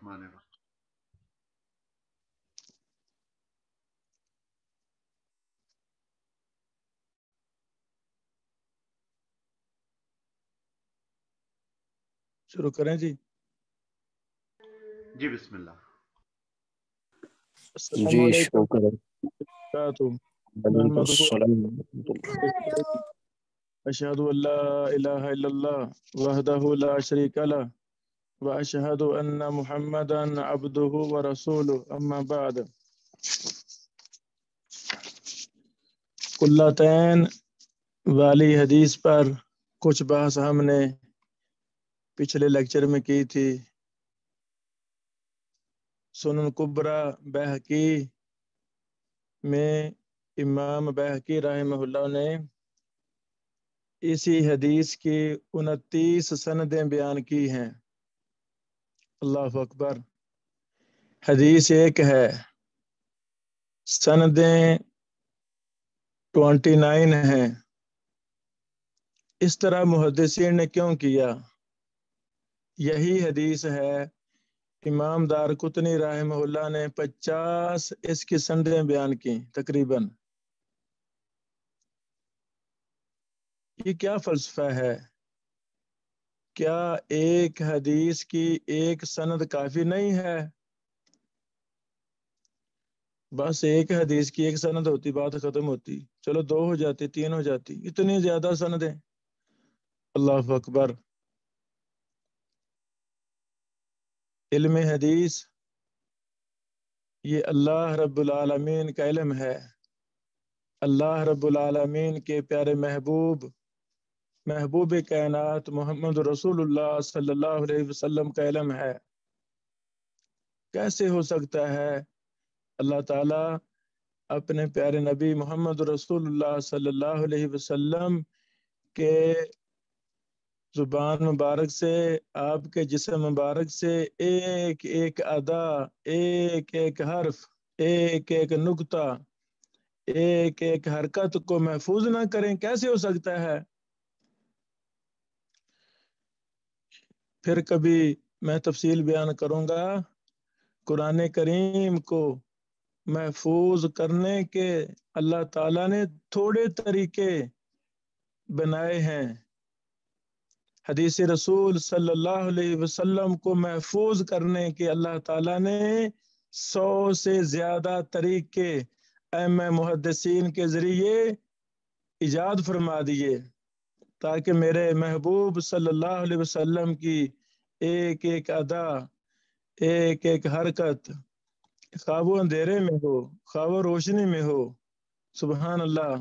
الرحمن الرحیم۔ شروع کریں جی؟ جی بسم اللہ۔ السلام جی علیکم شروع کریں۔ وعلیکم السلام۔ اشہد ان لا الہ الا اللہ وحدہ لا شریک لہ واشہد ان محمدا عبدہ ورسولہ، اما بعد۔ قلتین والی حدیث پر کچھ بحث ہم نے پچھلے لیکچر میں کی تھی۔ سنن کبریٰ بہقی میں امام بہقی رحمہ اللہ نے اسی حدیث کی 29 سندیں بیان کی ہیں۔ اللہ اکبر۔ حدیث ایک ہے، سندیں 29 ہیں۔ اس طرح محدثین نے کیوں کیا؟ یہی حدیث ہے امام دارقطنی رحمہ اللہ نے 50 اس کی سندیں بیان کی تقریباً۔ یہ کیا فلسفہ ہے؟ کیا ایک حدیث کی ایک سند کافی نہیں ہے؟ بس ایک حدیث کی ایک سند ہوتی، بات ختم ہوتی، چلو 2 ہو جاتی، 3 ہو جاتی، اتنی زیادہ سندیں۔ اللہ اکبر۔ علم حدیث یہ اللہ رب العالمین کا علم ہے، اللہ رب العالمین کے پیارے محبوب کائنات محمد رسول اللہ صلی اللہ علیہ وسلم کا علم ہے۔ کیسے ہو سکتا ہے اللہ تعالیٰ اپنے پیارے نبی محمد رسول اللہ صلی اللہ علیہ وسلم کے زبان مبارک سے، آپ کے جسم مبارک سے ایک ایک ادا، ایک ایک حرف، ایک ایک نقطہ، ایک ایک حرکت کو محفوظ نہ کریں؟ کیسے ہو سکتا ہے؟ پھر کبھی میں تفصیل بیان کروں گا۔ قرآن کریم کو محفوظ کرنے کے اللہ تعالیٰ نے تھوڑے طریقے بنائے ہیں۔ حدیث رسول صلی اللہ علیہ وسلم کو محفوظ کرنے کے اللہ تعالیٰ نے 100 سے زیادہ طریقے ائمہ محدثین کے ذریعے ایجاد فرما دیے، تاکہ میرے محبوب صلی اللہ علیہ وسلم کی ایک ایک ادا، ایک ایک حرکت، خواہ وہ اندھیرے میں ہو، خواہ وہ روشنی میں ہو، سبحان اللہ،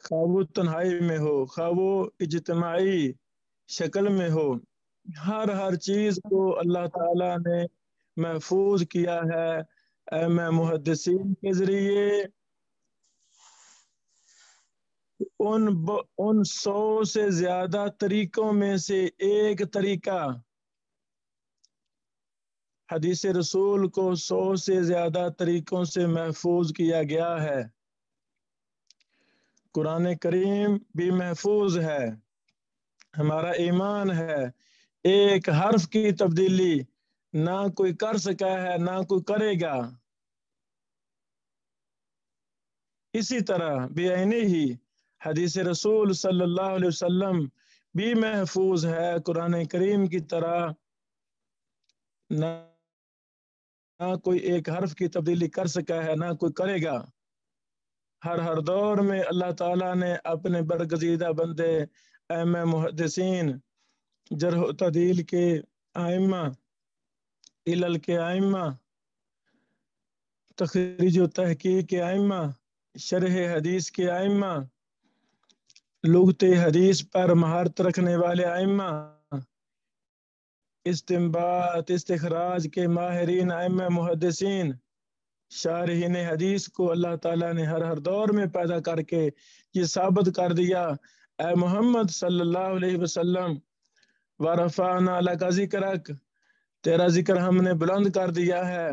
خواہ وہ تنہائی میں ہو، خواہ وہ اجتماعی شکل میں ہو، ہر چیز کو اللہ تعالیٰ نے محفوظ کیا ہے ائمہ محدثین کے ذریعے۔ ان 100 سے زیادہ طریقوں میں سے ایک طریقہ، حدیث رسول کو 100 سے زیادہ طریقوں سے محفوظ کیا گیا ہے۔ قرآن کریم بھی محفوظ ہے، ہمارا ایمان ہے، ایک حرف کی تبدیلی نہ کوئی کر سکا ہے، نہ کوئی کرے گا۔ اسی طرح بعینی ہی حدیث رسول صلی اللہ علیہ وسلم بھی محفوظ ہے، قرآن کریم کی طرح نہ کوئی ایک حرف کی تبدیلی کر سکا ہے، نہ کوئی کرے گا۔ ہر دور میں اللہ تعالیٰ نے اپنے برگزیدہ بندے ائمہ محدثین، جرح و تعدیل کے ائمہ، علل کے ائمہ، تخریج و تحقیق کے ائمہ، شرح حدیث کے ائمہ، لغت حدیث پر مہارت رکھنے والے ائمہ، استنباط استخراج کے ماہرین ائمہ محدثین، شارحین حدیث کو اللہ تعالیٰ نے ہر دور میں پیدا کر کے یہ ثابت کر دیا، اے محمد صلی اللہ علیہ وسلم، وَرَفَعْنَا لَكَ ذِكْرَكَ، تیرا ذکر ہم نے بلند کر دیا ہے،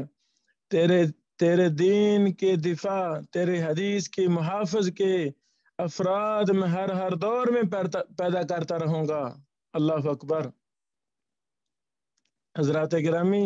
تیرے دین کے دفاع، تیرے حدیث کے محافظ کے افراد میں ہر دور میں پیدا کرتا رہوں گا۔ اللہ اکبر۔ حضرات گرامی،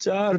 4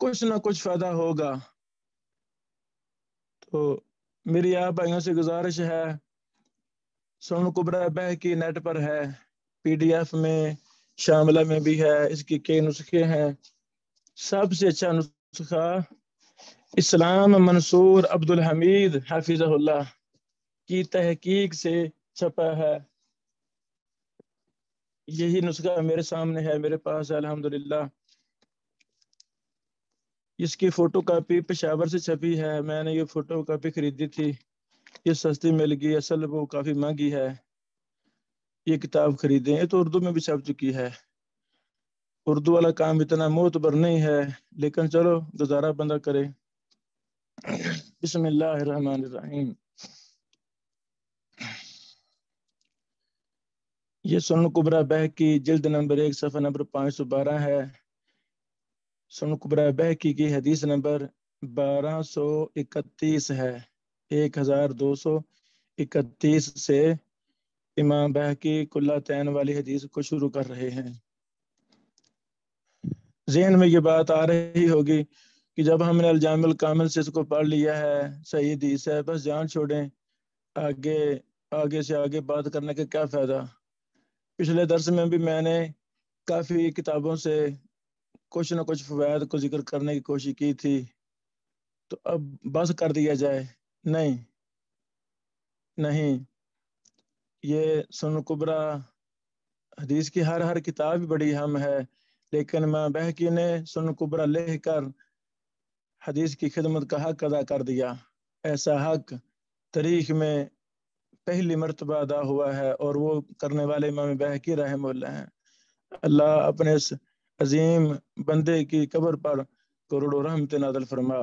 کچھ نہ کچھ فائدہ ہوگا۔ تو میری آپ بھائیوں سے گزارش ہے، سنن کبریٰ بہقی نیٹ پر ہے، PDF میں، شاملہ میں بھی ہے، اس کی کئی نسخے ہیں۔ سب سے اچھا نسخہ اسلام منصور عبدالحمید حافظہ اللہ کی تحقیق سے چھپا ہے۔ یہی نسخہ میرے سامنے ہے، میرے پاس ہے الحمدللہ۔ اس کی فوٹو کاپی پشاور سے چھپی ہے، میں نے یہ فوٹو کاپی خریدی تھی، یہ سستی مل گئی، اصل وہ کافی مہنگی ہے۔ یہ کتاب خریدیں، یہ تو اردو میں بھی چھپ چکی ہے۔ اردو والا کام اتنا معتبر نہیں ہے، لیکن چلو گزارا بندہ کرے۔ بسم اللہ الرحمن الرحیم۔ یہ سنن کبریٰ بہقی جلد نمبر 1 صفحہ نمبر 512 ہے۔ سنن کبریٰ بہقی کی حدیث نمبر 1231 ہے، 1231 سے امام بہقی کلاتین والی حدیث کو شروع کر رہے ہیں۔ ذہن میں یہ بات آ رہی ہوگی کہ جب ہم نے الجامع الکامل سے اس کو پڑھ لیا ہے، صحیح حدیث ہے، بس جان چھوڑیں، آگے سے آگے بات کرنے کا کیا فائدہ۔ پچھلے درس میں بھی میں نے کافی کتابوں سے کچھ نہ کچھ فوائد کو ذکر کرنے کی کوشش کی تھی، تو اب بس کر دیا جائے؟ نہیں، یہ سنن کبریٰ حدیث کی ہر کتاب بڑی اہم ہے، لیکن امام بہقی نے سنن کبریٰ لکھ کر حدیث کی خدمت کا حق ادا کر دیا۔ ایسا حق تاریخ میں پہلی مرتبہ ادا ہوا ہے، اور وہ کرنے والے امام بہقی رحمہ اللہ ہیں۔ اللہ اپنے اس عظیم بندے کی قبر پر کروڑوں رحمت نازل فرما۔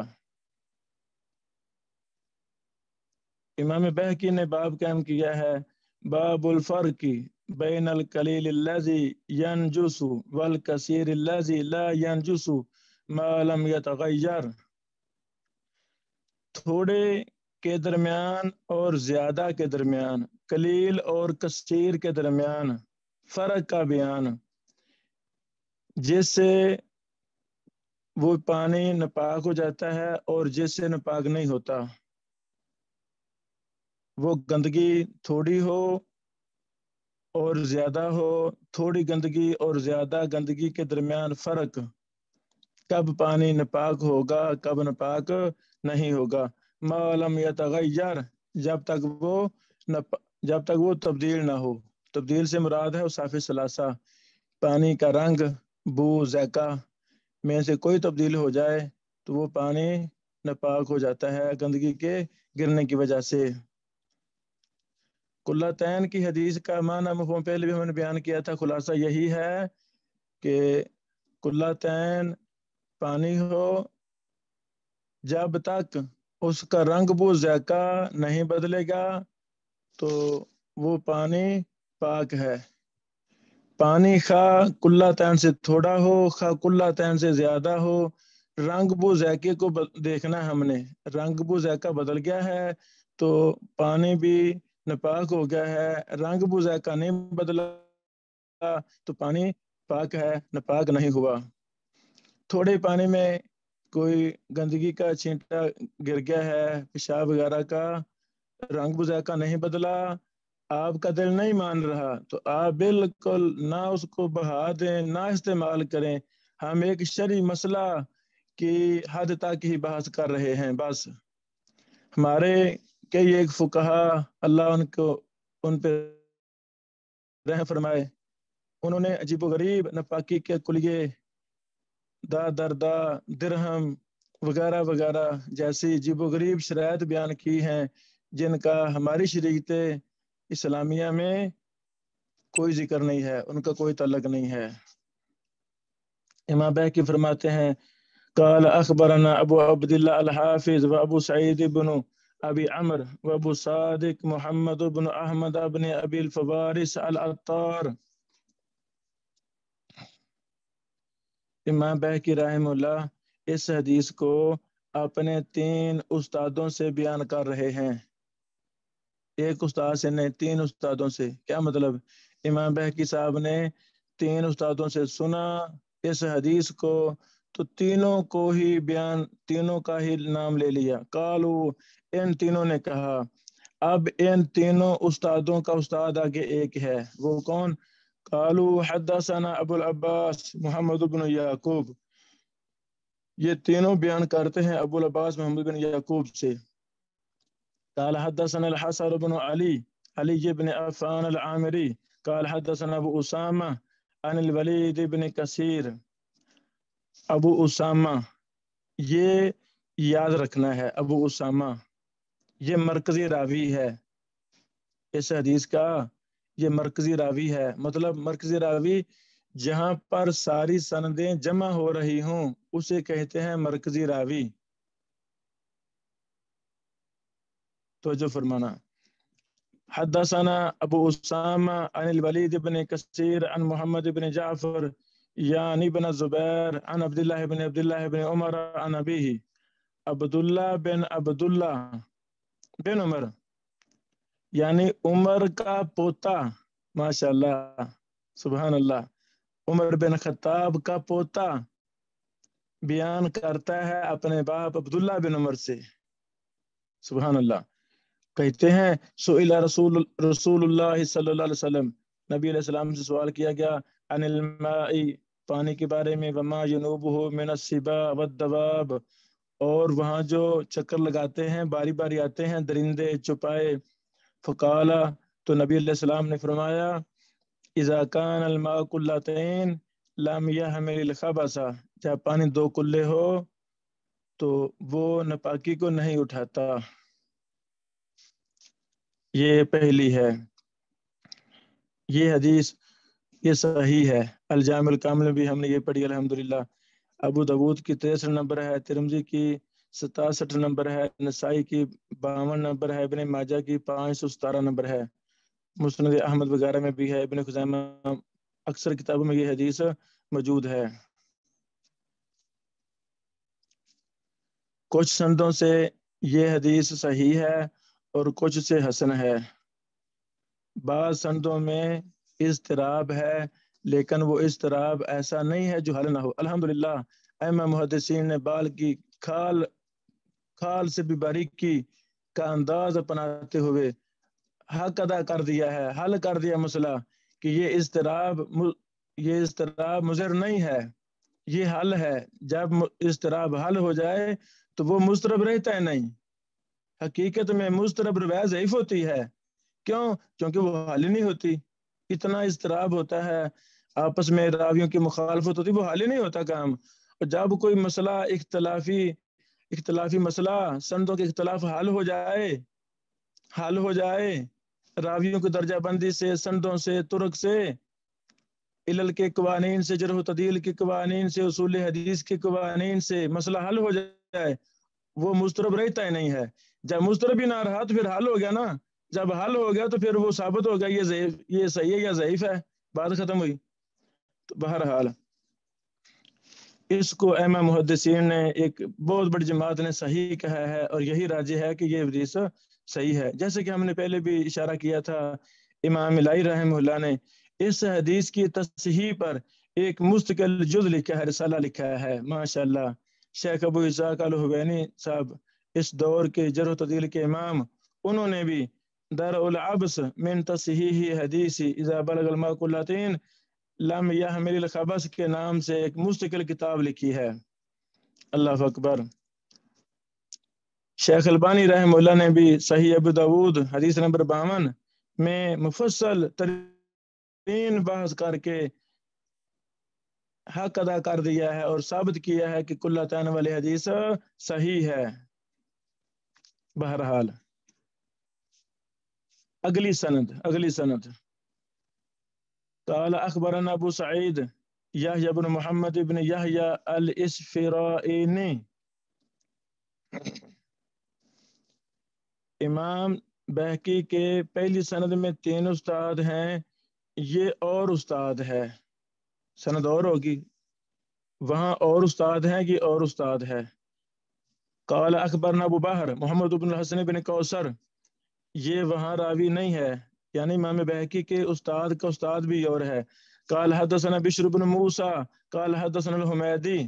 امام بہقی نے باب قائم کیا ہے، باب الفرق بین القلیل الذی ینجس والکثیر الذی لا ینجس ما لم یتغیر۔ تھوڑے کے درمیان اور زیادہ کے درمیان، قلیل اور کثیر کے درمیان فرق کا بیان، جس سے وہ پانی ناپاک ہو جاتا ہے اور جس سے ناپاک نہیں ہوتا۔ وہ گندگی تھوڑی ہو اور زیادہ ہو، تھوڑی گندگی اور زیادہ گندگی کے درمیان فرق، کب پانی ناپاک ہوگا کب ناپاک نہیں ہوگا۔ ما لم یتغیر، جب تک وہ تبدیل نہ ہو۔ تبدیل سے مراد ہے صاف ثلاثہ، پانی کا رنگ، بو، ذائقہ میں سے کوئی تبدیل ہو جائے تو وہ پانی ناپاک ہو جاتا ہے گندگی کے گرنے کی وجہ سے۔ کلاتین کی حدیث کا معنی مفہوم پہلے بھی ہم نے بیان کیا تھا، خلاصہ یہی ہے کہ کلاتین پانی ہو جب تک اس کا رنگ بو ذائقہ نہیں بدلے گا تو وہ پانی پاک ہے۔ پانی خواہ کلاتین سے تھوڑا ہو خواہ کلاتین سے زیادہ ہو، رنگ بو ذائقے کو دیکھنا، ہم نے رنگ بو ذائقہ بدل گیا ہے تو پانی بھی ناپاک ہو گیا ہے، رنگ بو ذائقہ نہیں بدلا تو پانی پاک ہے، ناپاک نہیں ہوا۔ تھوڑے پانی میں کوئی گندگی کا چھینٹا گر گیا ہے، پیشاب وغیرہ کا، رنگ بو ذائقہ نہیں بدلا، آپ کا دل نہیں مان رہا تو آپ بالکل نہ اس کو بہا دیں، نہ استعمال کریں۔ ہم ایک شرعی مسئلہ کی حد تک ہی بحث کر رہے ہیں بس۔ ہمارے کئی ایک فقہا، اللہ ان پہ رحم فرمائے، انہوں نے عجیب و غریب ناپاکی کے کلیے، دردا، درہم وغیرہ وغیرہ جیسی عجیب و غریب شرائط بیان کی ہیں، جن کا ہماری شریعت اسلامیہ میں کوئی ذکر نہیں ہے، ان کا کوئی تعلق نہیں ہے۔ امام بہقی فرماتے ہیں، قال اخبرنا ابو عبد اللہ الحافظ و ابو سعید بن ابی عمر و ابو صادق محمد بن احمد بن ابی الفوارس العطار۔ امام بہقی رحمہ اللہ اس حدیث کو اپنے 3 استادوں سے بیان کر رہے ہیں، ایک استاد سے نہیں، 3 استادوں سے۔ کیا مطلب؟ امام بہقی صاحب نے 3 استادوں سے سنا اس حدیث کو، تو تینوں کا ہی نام لے لیا. قالو، ان تینوں نے کہا. اب ان تینوں استادوں کا استاد آگے ایک ہے، وہ کون؟ قالو حدثنا ابو العباس محمد بن یعقوب. یہ تینوں بیان کرتے ہیں ابو العباس محمد بن یعقوب سے. قال حدثنا الحسن بن علی بن عفان العامری قال حدثنا ابو اسامہ عن الولید بن کثیر. ابو اسامہ، یہ یاد رکھنا ہے، ابو اسامہ یہ مرکزی راوی ہے اس حدیث کا. یہ مرکزی راوی ہے، مطلب مرکزی راوی جہاں پر ساری سندیں جمع ہو رہی ہوں اسے کہتے ہیں مرکزی راوی. توجہ فرمانا. حدثنا ابو اسامہ عن الولید بن کثیر عن محمد بن جعفر یعنی بن زبیر عن عبداللہ بن عمر عن ابیہ. عبداللہ بن عمر یعنی عمر کا پوتا، ماشاء اللہ سبحان اللہ، عمر بن خطاب کا پوتا بیان کرتا ہے اپنے باپ عبداللہ بن عمر سے. سبحان اللہ. کہتے ہیں سئل رسول اللہ صلی اللہ علیہ وسلم، نبی علیہ السلام سے سوال کیا گیا، عن الماء، پانی کے بارے میں، وما جنوبہ من السباع والدواب، اور وہاں جو چکر لگاتے ہیں باری باری آتے ہیں درندے چوپائے. فقالا، تو نبی علیہ السلام نے فرمایا، اذا کان الماء قلتین لم يحمل الخبث، جب پانی دو کلے ہو تو وہ ناپاکی کو نہیں اٹھاتا. یہ پہلی ہے. یہ حدیث یہ صحیح ہے. الجامع الکامل میں بھی ہم نے یہ پڑھی الحمدللہ. ابو داود کی 63 نمبر ہے، ترمذی کی 67 نمبر ہے، نسائی کی 52 نمبر ہے، ابن ماجہ کی 517 نمبر ہے، مسند احمد وغیرہ میں بھی ہے، ابن خزیمہ اکثر کتابوں میں یہ حدیث موجود ہے. کچھ سندوں سے یہ حدیث صحیح ہے اور کچھ سے حسن ہے. بعض سندوں میں اضطراب ہے، لیکن وہ اضطراب ایسا نہیں ہے جو حل نہ ہو. الحمدللہ ائمہ محدثین نے بال کی کھال سے بھی باریکی کا انداز اپناتے ہوئے حق ادا کر دیا ہے، حل کر دیا مسئلہ کہ یہ اضطراب مضر نہیں ہے، یہ حل ہے. جب اضطراب حل ہو جائے تو وہ مضطرب رہتا ہے نہیں. حقیقت میں مضطرب روایت ضعیف ہوتی ہے. کیوں؟ کیونکہ وہ حل ہی نہیں ہوتی. اتنا اضطراب ہوتا ہے، آپس میں راویوں کی مخالفت ہوتی، وہ حل ہی نہیں ہوتا کام. اور جب کوئی مسئلہ اختلافی مسئلہ، سندوں کے اختلاف حل ہو جائے راویوں کی درجہ بندی سے، سندوں سے، طرق سے، علل کے قوانین سے، جرح و تعدیل کے قوانین سے، اصول حدیث کے قوانین سے مسئلہ حل ہو جائے، وہ مضطرب رہتا ہی نہیں ہے. جب مضطرب ہی نہ رہا تو پھر حل ہو گیا نا. جب حل ہو گیا تو پھر وہ ثابت ہو گیا یہ صحیح ہے یا ضعیف ہے، بات ختم ہوئی. تو بہرحال اس کو ائمہ محدثین نے ایک بہت بڑی جماعت نے صحیح کہا ہے، اور یہی راجح ہے کہ یہ حدیث صحیح ہے. جیسے کہ ہم نے پہلے بھی اشارہ کیا تھا، امام الہی رحمہ اللہ نے اس حدیث کی تصحیح پر ایک مستقل جز لکھا ہے، رسالہ لکھا ہے. ماشاءاللہ شیخ ابو اسحاق الحوینی صاحب اس دور کے جرح و تعدیل کے امام، انہوں نے بھی درء العبث من تصحیح حدیث اذا بلغ الماء قلتین لم يحمل الخبث کے نام سے ایک مستقل کتاب لکھی ہے. اللہ اکبر. شیخ البانی رحمہ اللہ نے بھی صحیح ابو داود حدیث نمبر 52 میں مفصل ترین بحث کر کے حق ادا کر دیا ہے اور ثابت کیا ہے کہ قلتین والی حدیث صحیح ہے. بہرحال اگلی سند. قال اخبرنا ابو سعید یحیی بن محمد بن یحیی الاسفرائینی. امام بہقی کے پہلی سند میں 3 استاد ہیں، یہ اور استاد ہے، سند اور ہوگی، وہاں اور استاد ہیں، یہ اور استاد ہے. قال اخبرنا ابو بحر محمد بن الحسن بن کوثر، یہ وہاں راوی نہیں ہے، یعنی امام بہقی کے استاد کا استاد بھی اور ہے. قال حدثنا بشر بن موسیٰ قال حدثنا الحمیدی.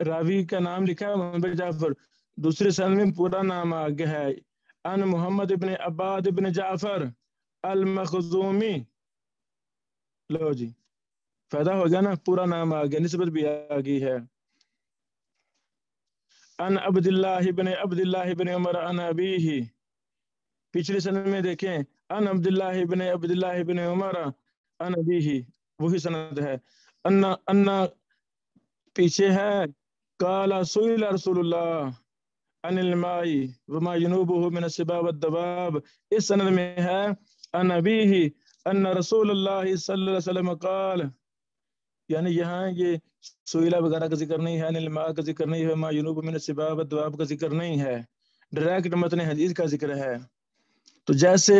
راوی کا نام لکھا ہے محمد بن جعفر، دوسری سند میں پورا نام آگے ہے، ان محمد ابن عباد ابن جعفر المخزومی. لو جی فائدہ ہو گیا نا، پورا نام آ گیا، نسبت بھی آ گئی ہے. ان عبد اللہ ابن عمر ان ابیہ، پچھلی سند میں دیکھیں ان عبد اللہ ابن عمر ان ابیہ، وہی سند ہے. ان پیچھے ہے قال سئل رسول اللہ عن الماء وما ينوبه من السباع والدواب، اس سند میں ہے ان ابیہ ان رسول اللہ صلی اللہ علیہ وسلم قال، یعنی یہاں یہ سویلا وغیرہ کا ذکر نہیں ہے، الماء کا ذکر نہیں ہے، ما ينوب من السباع والدواب کا ذکر نہیں ہے، ڈائریکٹ متن حدیث کا ذکر ہے. تو جیسے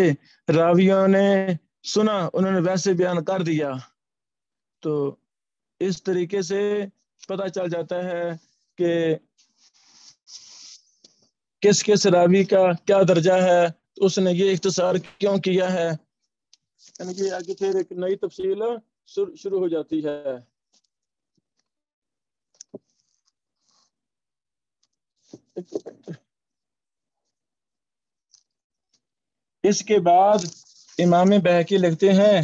راویوں نے سنا انہوں نے ویسے بیان کر دیا، تو اس طریقے سے پتہ چل جاتا ہے کہ کس کس راوی کا کیا درجہ ہے، اس نے یہ اختصار کیوں کیا ہے. یعنی کہ آگے پھر ایک نئی تفصیل شروع ہو جاتی ہے. اس کے بعد امام بہقی لکھتے ہیں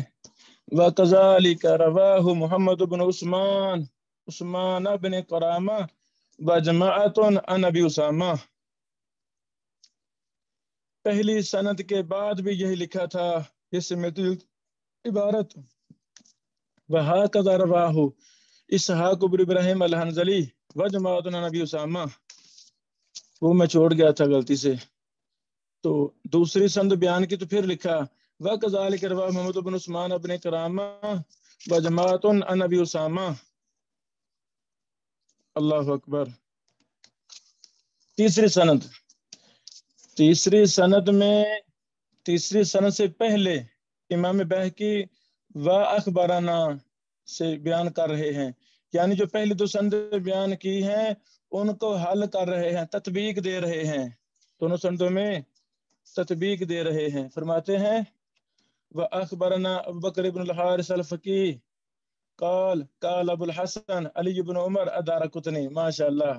وَكَذَلِكَ رَوَاهُ محمد بن عثمان بن قرامہ وجماعت عن ابی اسامہ. پہلی سند کے بعد بھی یہی لکھا تھا، اس میں تو عبارت وَهَكَذَا رَوَاهُ اسحاق بن ابراہیم الحنظلی وجماعت عن ابی اسامہ، وہ میں چھوڑ گیا تھا غلطی سے. تو دوسری سند بیان کی تو پھر لکھا وَكَذَلِكَ رَوَاهُ محمد بن عثمان بن قرامہ وجماعت عن ابی اسامہ. اللہ اکبر. تیسری سند سے پہلے امام بہقی و اخبارانہ سے بیان کر رہے ہیں، یعنی جو پہلی دو سند بیان کی ہیں ان کو حل کر رہے ہیں، تطبیق دے رہے ہیں، دونوں سندوں میں تطبیق دے رہے ہیں. فرماتے ہیں وَأَخْبَرَنَا أَبُو بَكْرِ بْنُ الْحَارِثِ الْفَقِيهِ قال ابو الحسن علی بن عمر الدارقطنی. ماشاء اللہ.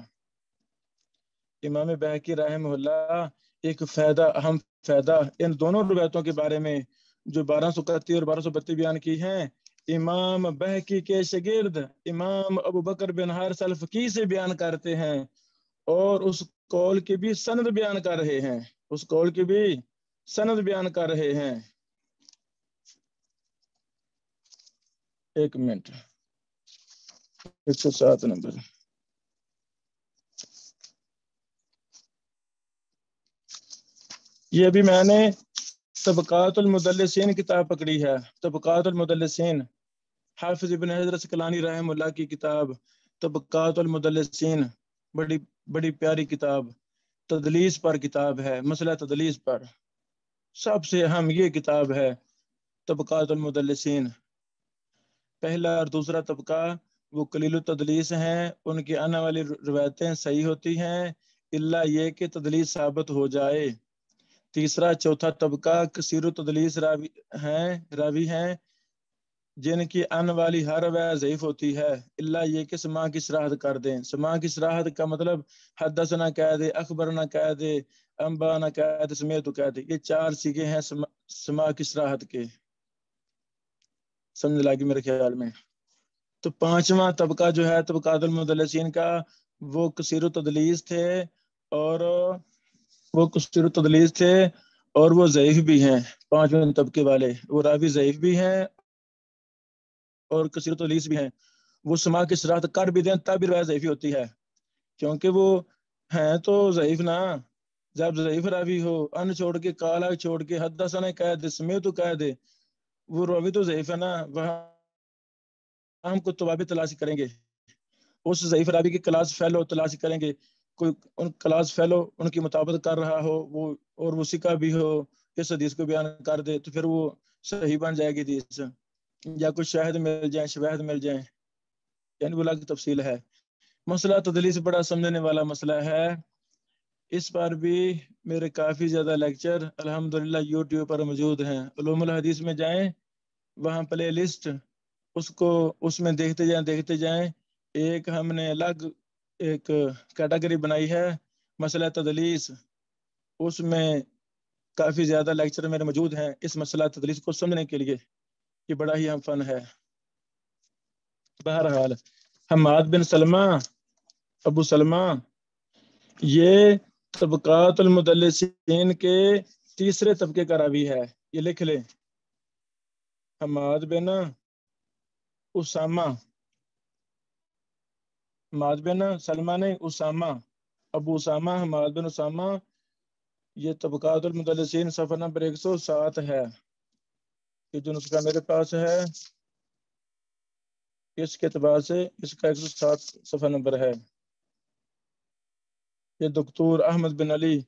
امام بہقی رحمہ اللہ ایک اہم فائدہ ان دونوں روایتوں کے بارے میں جو 1231 اور 1232 بیان کی ہیں، امام بہقی کے شاگرد امام ابو بکر بن حارث الفقی سے بیان کرتے ہیں، اور اس قول کی بھی سند بیان کر رہے ہیں. ایک منٹ، 107 نمبر. یہ ابھی میں نے طبقات المدلسین کتاب پکڑی ہے، طبقات المدلسین، حافظ ابن حجر اسقلانی رحمہ اللہ کی کتاب طبقات المدلسین، بڑی پیاری کتاب، تدلیس پر کتاب ہے، مسئلہ تدلیس پر سب سے اہم یہ کتاب ہے طبقات المدلسین. پہلا اور دوسرا طبقہ وہ قلیل التدلیس ہیں، ان کی آنے والی روایتیں صحیح ہوتی ہیں الا یہ کہ تدلیس ثابت ہو جائے. تیسرا چوتھا طبقہ کثیر التدلیس راوی ہیں جن کی آنے والی ہر روایت ضعیف ہوتی ہے الا یہ کہ سماع کی صراحت کر دیں. سماع کی صراحت کا مطلب حدثنا کہہ دے، اخبرنا کہہ دے، انبانا کہہ دے، سمیعت کہہ دے. یہ چار صیغے ہیں سماع کی صراحت کے، سمجھ لگی میرے خیال میں. تو پانچواں طبقہ جو ہے طبقات المدلسین کا وہ کثیر التدلیس تھے اور وہ ضعیف بھی ہیں. پانچویں طبقے والے وہ راوی ضعیف بھی ہیں اور کثیر التدلیس بھی ہیں. وہ سماع کی صراحت کر بھی دیں تب بھی روایت ضعیف ہوتی ہے، کیونکہ وہ ہیں تو ضعیف نا. جب ضعیف راوی ہو، ان چھوڑ کے کالا چھوڑ کے حدثنا کہہ دے، سمیعت کہہ دے، وہ راوی تو ضعیف ہے نا. وہاں ہم کو توابع تلاش کریں گے، اس ضعیف راوی کی کلاس فیلو تلاش کریں گے، کوئی ان کلاس فیلو ان کی مطابقت کر رہا ہو وہ اور وہ سکہ بھی ہو، اس حدیث کو بیان کر دے تو پھر وہ صحیح بن جائے گی حدیث، یا کوئی شواہد مل جائیں. یعنی وہ الگ تفصیل ہے. مسئلہ تدلیس بڑا سمجھنے والا مسئلہ ہے. اس پر بھی میرے کافی زیادہ لیکچر الحمدللہ یوٹیوب پر موجود ہیں. علوم الحدیث میں جائیں، وہاں پلے لسٹ اس میں دیکھتے جائیں. ایک ہم نے الگ ایک کیٹیگری بنائی ہے مسئلہ تدلیس، اس میں کافی زیادہ لیکچر میرے موجود ہیں اس مسئلہ تدلیس کو سمجھنے کے لیے، یہ بڑا ہی اہم فن ہے۔ بہرحال حماد بن سلمہ، ابو سلمہ، یہ طبقات المدلسین کے تیسرے طبقے کا راوی ہے، یہ لکھ لیں۔ حماد بن اسامہ، حماد بن سلمہ نے اسامہ، ابو اسامہ حماد بن اسامہ، یہ طبقات المدلسین صفحہ نمبر 107 ہے، یہ جو نسخہ میرے پاس ہے اس کے اعتبار سے اس کا 107 صفحہ نمبر ہے۔ یہ دکتور احمد بن علی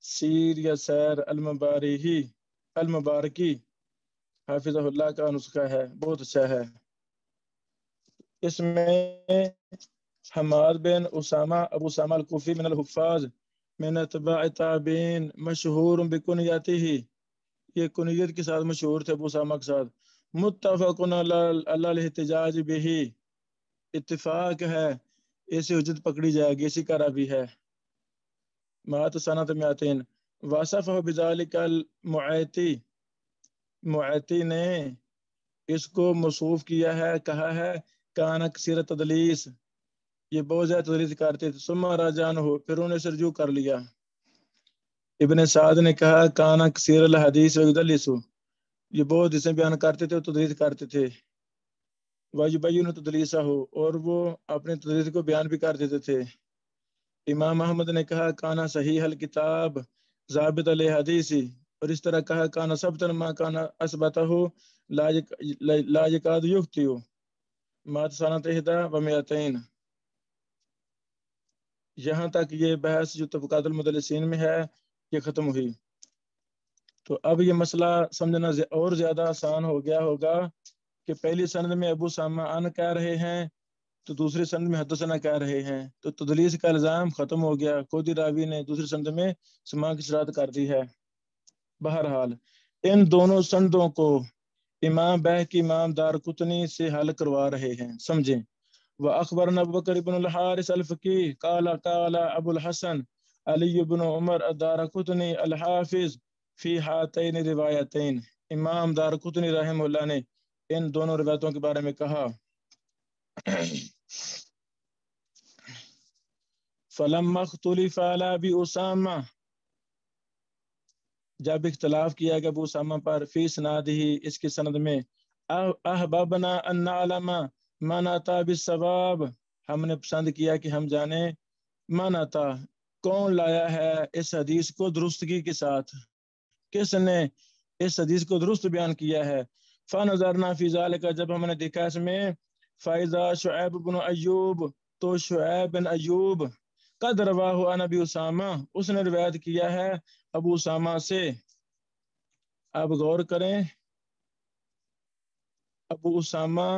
سیر یا سیر المبارکی حافظہ اللہ کا نسخہ ہے، بہت اچھا ہے۔ اس میں حماد بن اسامہ ابو اسامہ الکوفی من الحفاظ من اتباع تابعین مشہور بکنیتہ، یہ کنیت کے ساتھ مشہور تھے ابو اسامہ کے ساتھ۔ متفق علی الاحتجاج بہ، اتفاق ہے ایسی حجت پکڑی جائے گی، اسی کا راوی ہے۔ مات سنۃ میاتین، وصفہ بذالک المعیتی، معیتی نے اس کو موصوف کیا ہے، کہا ہے کان کثیر تدلیس، یہ بہت زیادہ تدلیس کرتے تھے۔ ثم راجعن ہو، پھر انہوں نے اسے رجوع کر لیا۔ ابن سعد نے کہا کان کثیر الحدیث ویدلس، یہ بہت اسے بیان کرتے تھے، تدلیس کرتے تھے۔ ویبین تدلیسہ ہو، اور وہ اپنے تدلیس کو بیان بھی کر دیتے تھے۔ امام احمد نے کہا کانا صحیح الکتاب ضابط الحدیث، اور اس طرح کہا کانا ثبتا ما کانا اثبتہ لا یکاد یخطئ، مات سنۃ 100 و200۔ یہاں تک یہ بحث جو طبقات المدلسین میں ہے یہ ختم ہوئی۔ تو اب یہ مسئلہ سمجھنا اور زیادہ آسان ہو گیا ہوگا کہ پہلی سند میں ابو اسامہ ان کہہ رہے ہیں تو دوسری سند میں حدثنا کہہ رہے ہیں، تو تدلیس کا الزام ختم ہو گیا، خود ہی راوی نے دوسری سند میں سماع کی شرارت کر دی ہے۔ بہرحال ان دونوں سندوں کو امام بہقی امام دارقطنی سے حل کروا رہے ہیں، سمجھیں۔ وَأَخْبَرْنَا أَبُو بَكْرِ بْنُ الْحَارِثِ الْفَقِيهُ قَالَ قَالَ أَبُو الْحَسَنِ علی بن عمر الدارقطنی الحافظ فی ہاتین روایتین، امام دارقطنی رحمہ اللہ نے ان دونوں روایتوں کے بارے میں کہا۔ فَلَمَّا اخْتُلِفَ عَلَى أَبِي أُسَامَةَ، جب اختلاف کیا گیا ابو اسامہ پر، فی اسنادہ، اس کی سند میں، احببنا ان نعلم من اتی بالصواب، ہم نے پسند کیا کہ ہم جانیں من اتی، کون لایا ہے اس حدیث کو درستگی کے ساتھ، کس نے اس حدیث کو درست بیان کیا ہے۔ فنظرنا فی ذالک، جب ہم نے دیکھا اس میں، فاذا شعیب بن ایوب، تو شعیب بن ایوب، قد رواہ عن ابی اسامہ، اس نے روایت کیا ہے ابو اسامہ سے۔ اب غور کریں، ابو اسامہ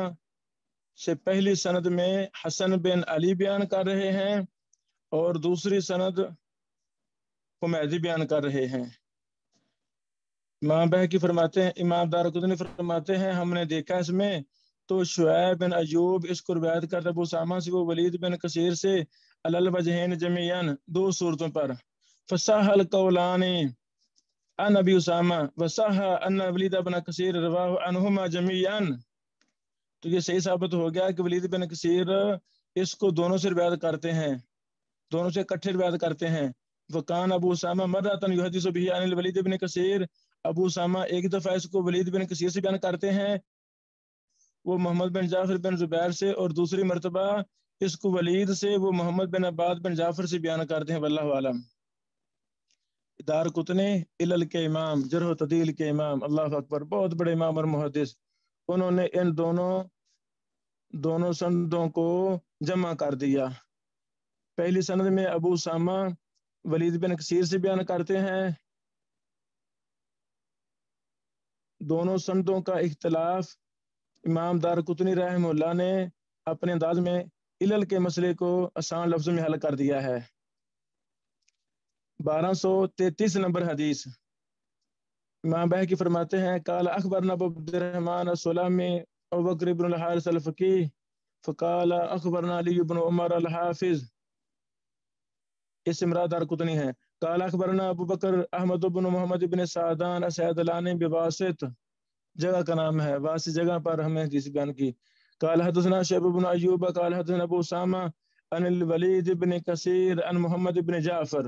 سے پہلی سند میں حسن بن علی بیان کر رہے ہیں اور دوسری سند حمیدی بیان کر رہے ہیں۔ امام بہقی فرماتے ہیں، امام دارقطنی فرماتے ہیں ہم نے دیکھا اس میں تو شعیب بن ایوب اس کو روایت کرتا ابو اسامہ سے، وہ ولید بن کثیر سے، علی الوجہین جمیعاً، دو صورتوں پر، فصح القولان عن ابی اسامہ وصح ان ولید بن کثیر رواہ عنہما جمیعاً، تو یہ صحیح ثابت ہو گیا کہ ولید بن کثیر اس کو دونوں سے روایت کرتے ہیں، دونوں سے اکٹھے روایت کرتے ہیں۔ وکان ابو اسامہ مرۃ یحدث به عن الولید بن کثیر، ابو اسامہ ایک دفعہ اس کو ولید بن کثیر سے بیان کرتے ہیں، وہ محمد بن جعفر بن زبیر سے، اور دوسری مرتبہ اس کو ولید سے، وہ محمد بن عباد بن جعفر سے بیان کرتے ہیں، واللہ عالم۔ دارقطنی علل کے امام، جرح و تعدیل کے امام، اللہ اکبر، بہت بڑے امام اور محدث، انہوں نے ان دونوں سندوں کو جمع کر دیا۔ پہلی سند میں ابو اسامہ ولید بن کثیر سے بیان کرتے ہیں، دونوں سندوں کا اختلاف امام دارقطنی رحمہ اللہ نے اپنے انداز میں علل کے مسئلے کو آسان لفظوں میں حل کر دیا ہے۔ 1233 نمبر حدیث، امام بہقی فرماتے ہیں قال اخبرنا ابو عبد الرحمن السلمی ابو بکر بن الحارث الفقی فقال اخبرنا علی بن عمر الحافظ، اس امراء دارقطنی ہے. قال اخبرنا ابو بکر احمد بن محمد بن سعدان السیدلانی بواسط، جگہ کا نام ہے، واسط جگہ پر ہمیں حدیث بیان کی. قال حدثنا شعبہ بن ایوب قال حدثنا ابو اسامہ عن الولید بن کثیر عن محمد بن جعفر،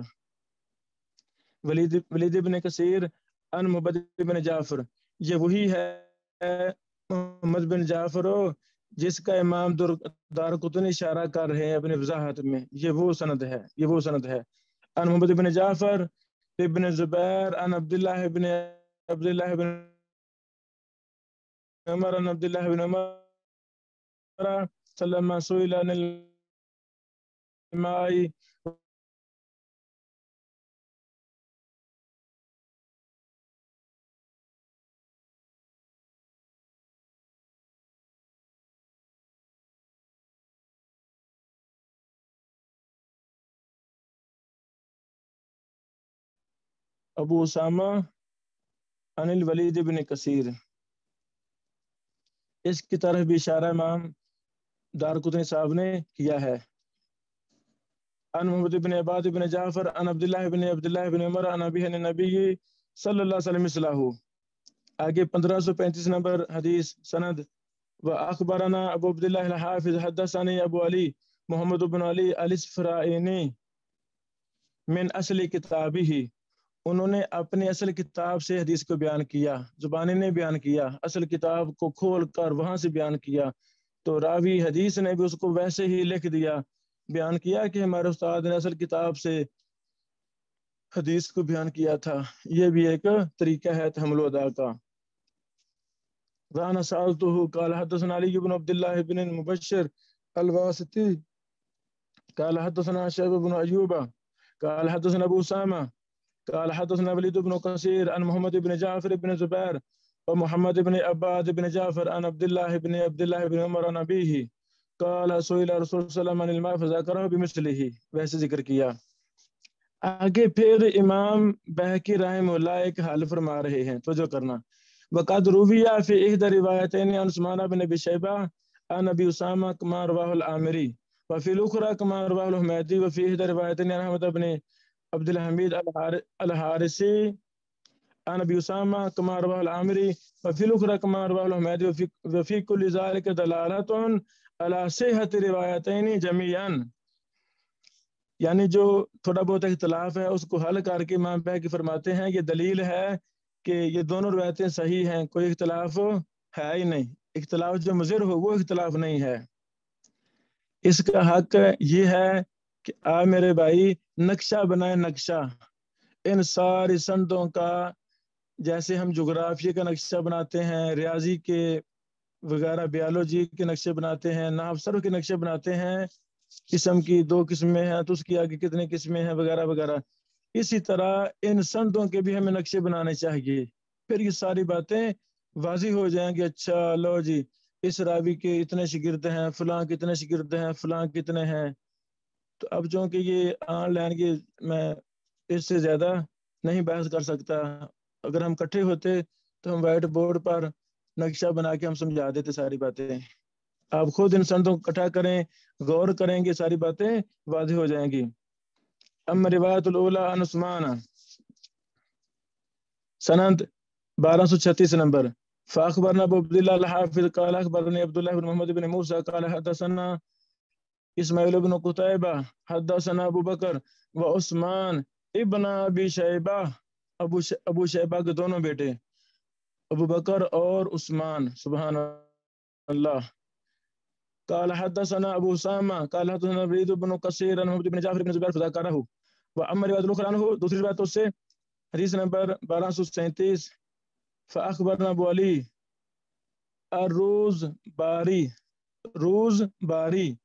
ولید بن کثیر عن محمد بن جعفر، یہ وہی ہے محمد بن جعفر جس کا امام دارقطنی اشارہ کر رہے ہیں اپنے وضاحت میں، یہ وہ سند ہے، یہ وہ سند ہے. عن محمد بن جعفر ابن زبیر عن عبداللہ بن عمر عن عبداللہ بن عمر سلم سئل عن الماء ابو اسامہ عن الولید بن کثیر، اس کی طرف بھی اشارہ امام دارقطنی صاحب نے کیا ہے. عن محمد بن عباد بن جعفر عن عبداللہ بن عمر عن ابی عن نبی صلی اللہ علیہ وسلم مثلہ. آگے 1535 نمبر حدیث سند. واخبرنا ابو عبداللہ الحافظ حدثني ابو علی محمد بن علی الاسفرائینی من اصل کتابہ، انہوں نے اپنی اصل کتاب سے حدیث کو بیان کیا، زبانی نے بیان کیا، اصل کتاب کو کھول کر وہاں سے بیان کیا. تو راوی حدیث نے بھی اس کو ویسے ہی لکھ دیا، بیان کیا کہ ہمارے استاد نے اصل کتاب سے حدیث کو بیان کیا تھا. یہ بھی ایک طریقہ ہے تحمل ادا کا. وانا سألته قال حدثنا علي بن عبد الله بن المبشر الواسطي قال حدثنا شعبة بن أيوب قال حدثنا أبو أسامة قال حدثنا وليد بن كثير عن محمد بن جعفر بن زبير ومحمد بن عباد بن جعفر عن عبد الله بن عمر عن أبيه قال سئل رسول الله صلى الله عليه وسلم عن الماء فذكره بمثله، ویسے ذکر کیا. آگے پھر امام بہقی رحمہ اللہ ایک حال فرما رہے ہیں، توجہ کرنا. وقد روی فی احدى روایتین عن عثمان بن ابی شیبہ عن ابی اسامہ کما رواه العامری وفی الاخرى کما رواه الحمیدی وفی احدى روایتین عن احمد بن عبد الحمید الحارثی عن ابی اسامہ کما رواه العامری وفی الاخرى کما رواه الحمیدی وفی کل ذلك دلالۃ علی صحۃ روایتین جمیعا. یعنی جو تھوڑا بہت اختلاف ہے اس کو حل کر کے امام بہقی فرماتے ہیں یہ دلیل ہے کہ یہ دونوں روایتیں صحیح ہیں، کوئی اختلاف ہے ہی نہیں، اختلاف جو مضر ہو وہ اختلاف نہیں ہے. اس کا حق یہ ہے کہ آپ میرے بھائی نقشہ بنائیں، نقشہ ان ساری سندوں کا، جیسے ہم جغرافیہ کا نقشہ بناتے ہیں، ریاضی کے وغیرہ بیالوجی کے نقشے بناتے ہیں، نحو صرف کے نقشے بناتے ہیں، قسم کی 2 قسمیں ہیں تو اس کی آگے کتنے قسمیں ہیں وغیرہ وغیرہ، اسی طرح ان سندوں کے بھی ہمیں نقشے بنانے چاہیے. پھر یہ ساری باتیں واضح ہو جائیں گی. اچھا لو جی اس راوی کے اتنے شاگرد ہیں، فلاں کتنے شاگرد ہیں، فلاں کتنے ہیں. تو اب چونکہ یہ آن لائن کی میں اس سے زیادہ نہیں بحث کر سکتا، اگر ہم اکٹھے ہوتے تو ہم وائٹ بورڈ پر نقشہ بنا کے ہم سمجھا دیتے ساری باتیں. آپ خود ان سندوں کو اکٹھا کریں، غور کریں گے، ساری باتیں واضح ہو جائیں گی. اما روایت الاولی عن عثمان سند 1236 نمبر. فاخبرنا ابو عبد الله الحافظ قال اخبرني عبد الله بن محمد بن موسى قال حدثنا اسماعيل بن قتيبة حدثنا ابو بکر وعثمان ابن ابی شیبہ، ابو شیبہ کے دونوں بیٹے ابو بکر اور عثمان، سبحان اللہ. قال حدثنا ابو اسامہ قال حدثنا ولید بن کثیر عن محمد بن جعفر بن زبیر فذكره. واما روایت الاخرى عنه، دوسری روایت اس سے حدیث نمبر 1237. فاخبرنا ابو علی الروز باری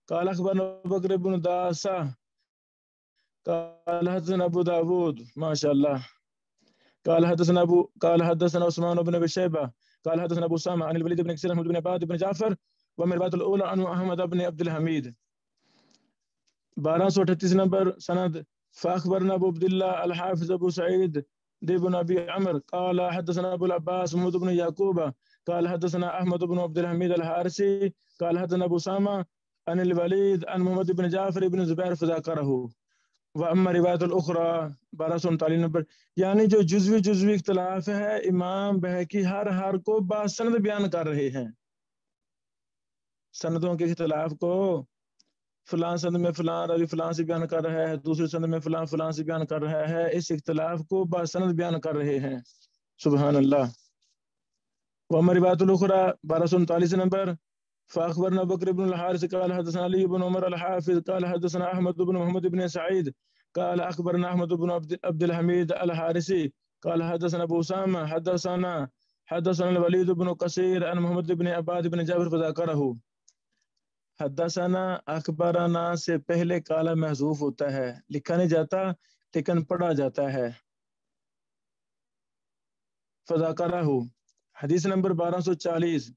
قال اخبرنا بکر بن داسہ قال حدثنا ابو داود، ما شاء الله، قال حدثنا عثمان بن ابي شيبه قال حدثنا ابو اسامه عن الوليد بن كثير عن محمد بن عباد بن جعفر ومن الروايه الاولى عن احمد بن عبد الحميد. 1238 نمبر سند. فاخبرنا ابو عبد الله الحافظ ابو سعيد بن ابي عمر قال حدثنا ابو العباس محمود بن يعقوب قال حدثنا احمد بن عبد الحميد الحارثي قال حدثنا ابو اسامه عن الوليد عن محمد بن جعفر بن زبیر فذكره واما روایت الاخرى 1239 نمبر. یعنی جو جزوی اختلاف ہے امام بہقی ہر کو باسند بیان کر رہے ہیں. سندوں کے اختلاف کو فلاں سند میں فلاں راوی فلاں سے بیان کر رہا ہے, دوسرے سند میں فلاں سے بیان کر رہا ہے, اس اختلاف کو باسند بیان کر رہے ہیں. سبحان اللہ. وأما رواية الأخرى 1239 نمبر. فأخبرنا بكر بن الحارث قال حدثنا علي بن عمر الحافظ قال حدثنا أحمد بن محمد بن سعيد قال أخبرنا أحمد بن عبد الحميد الحارثي قال حدثنا أبو أسامة حدثنا الوليد بن قصير عن محمد بن عباد بن جابر فذكره. حدثنا اخبرنا سے پہلے کالا محذوف ہوتا ہے, لکھا نہیں جاتا لیکن پڑھا جاتا ہے. فذكره حدیث نمبر 1240.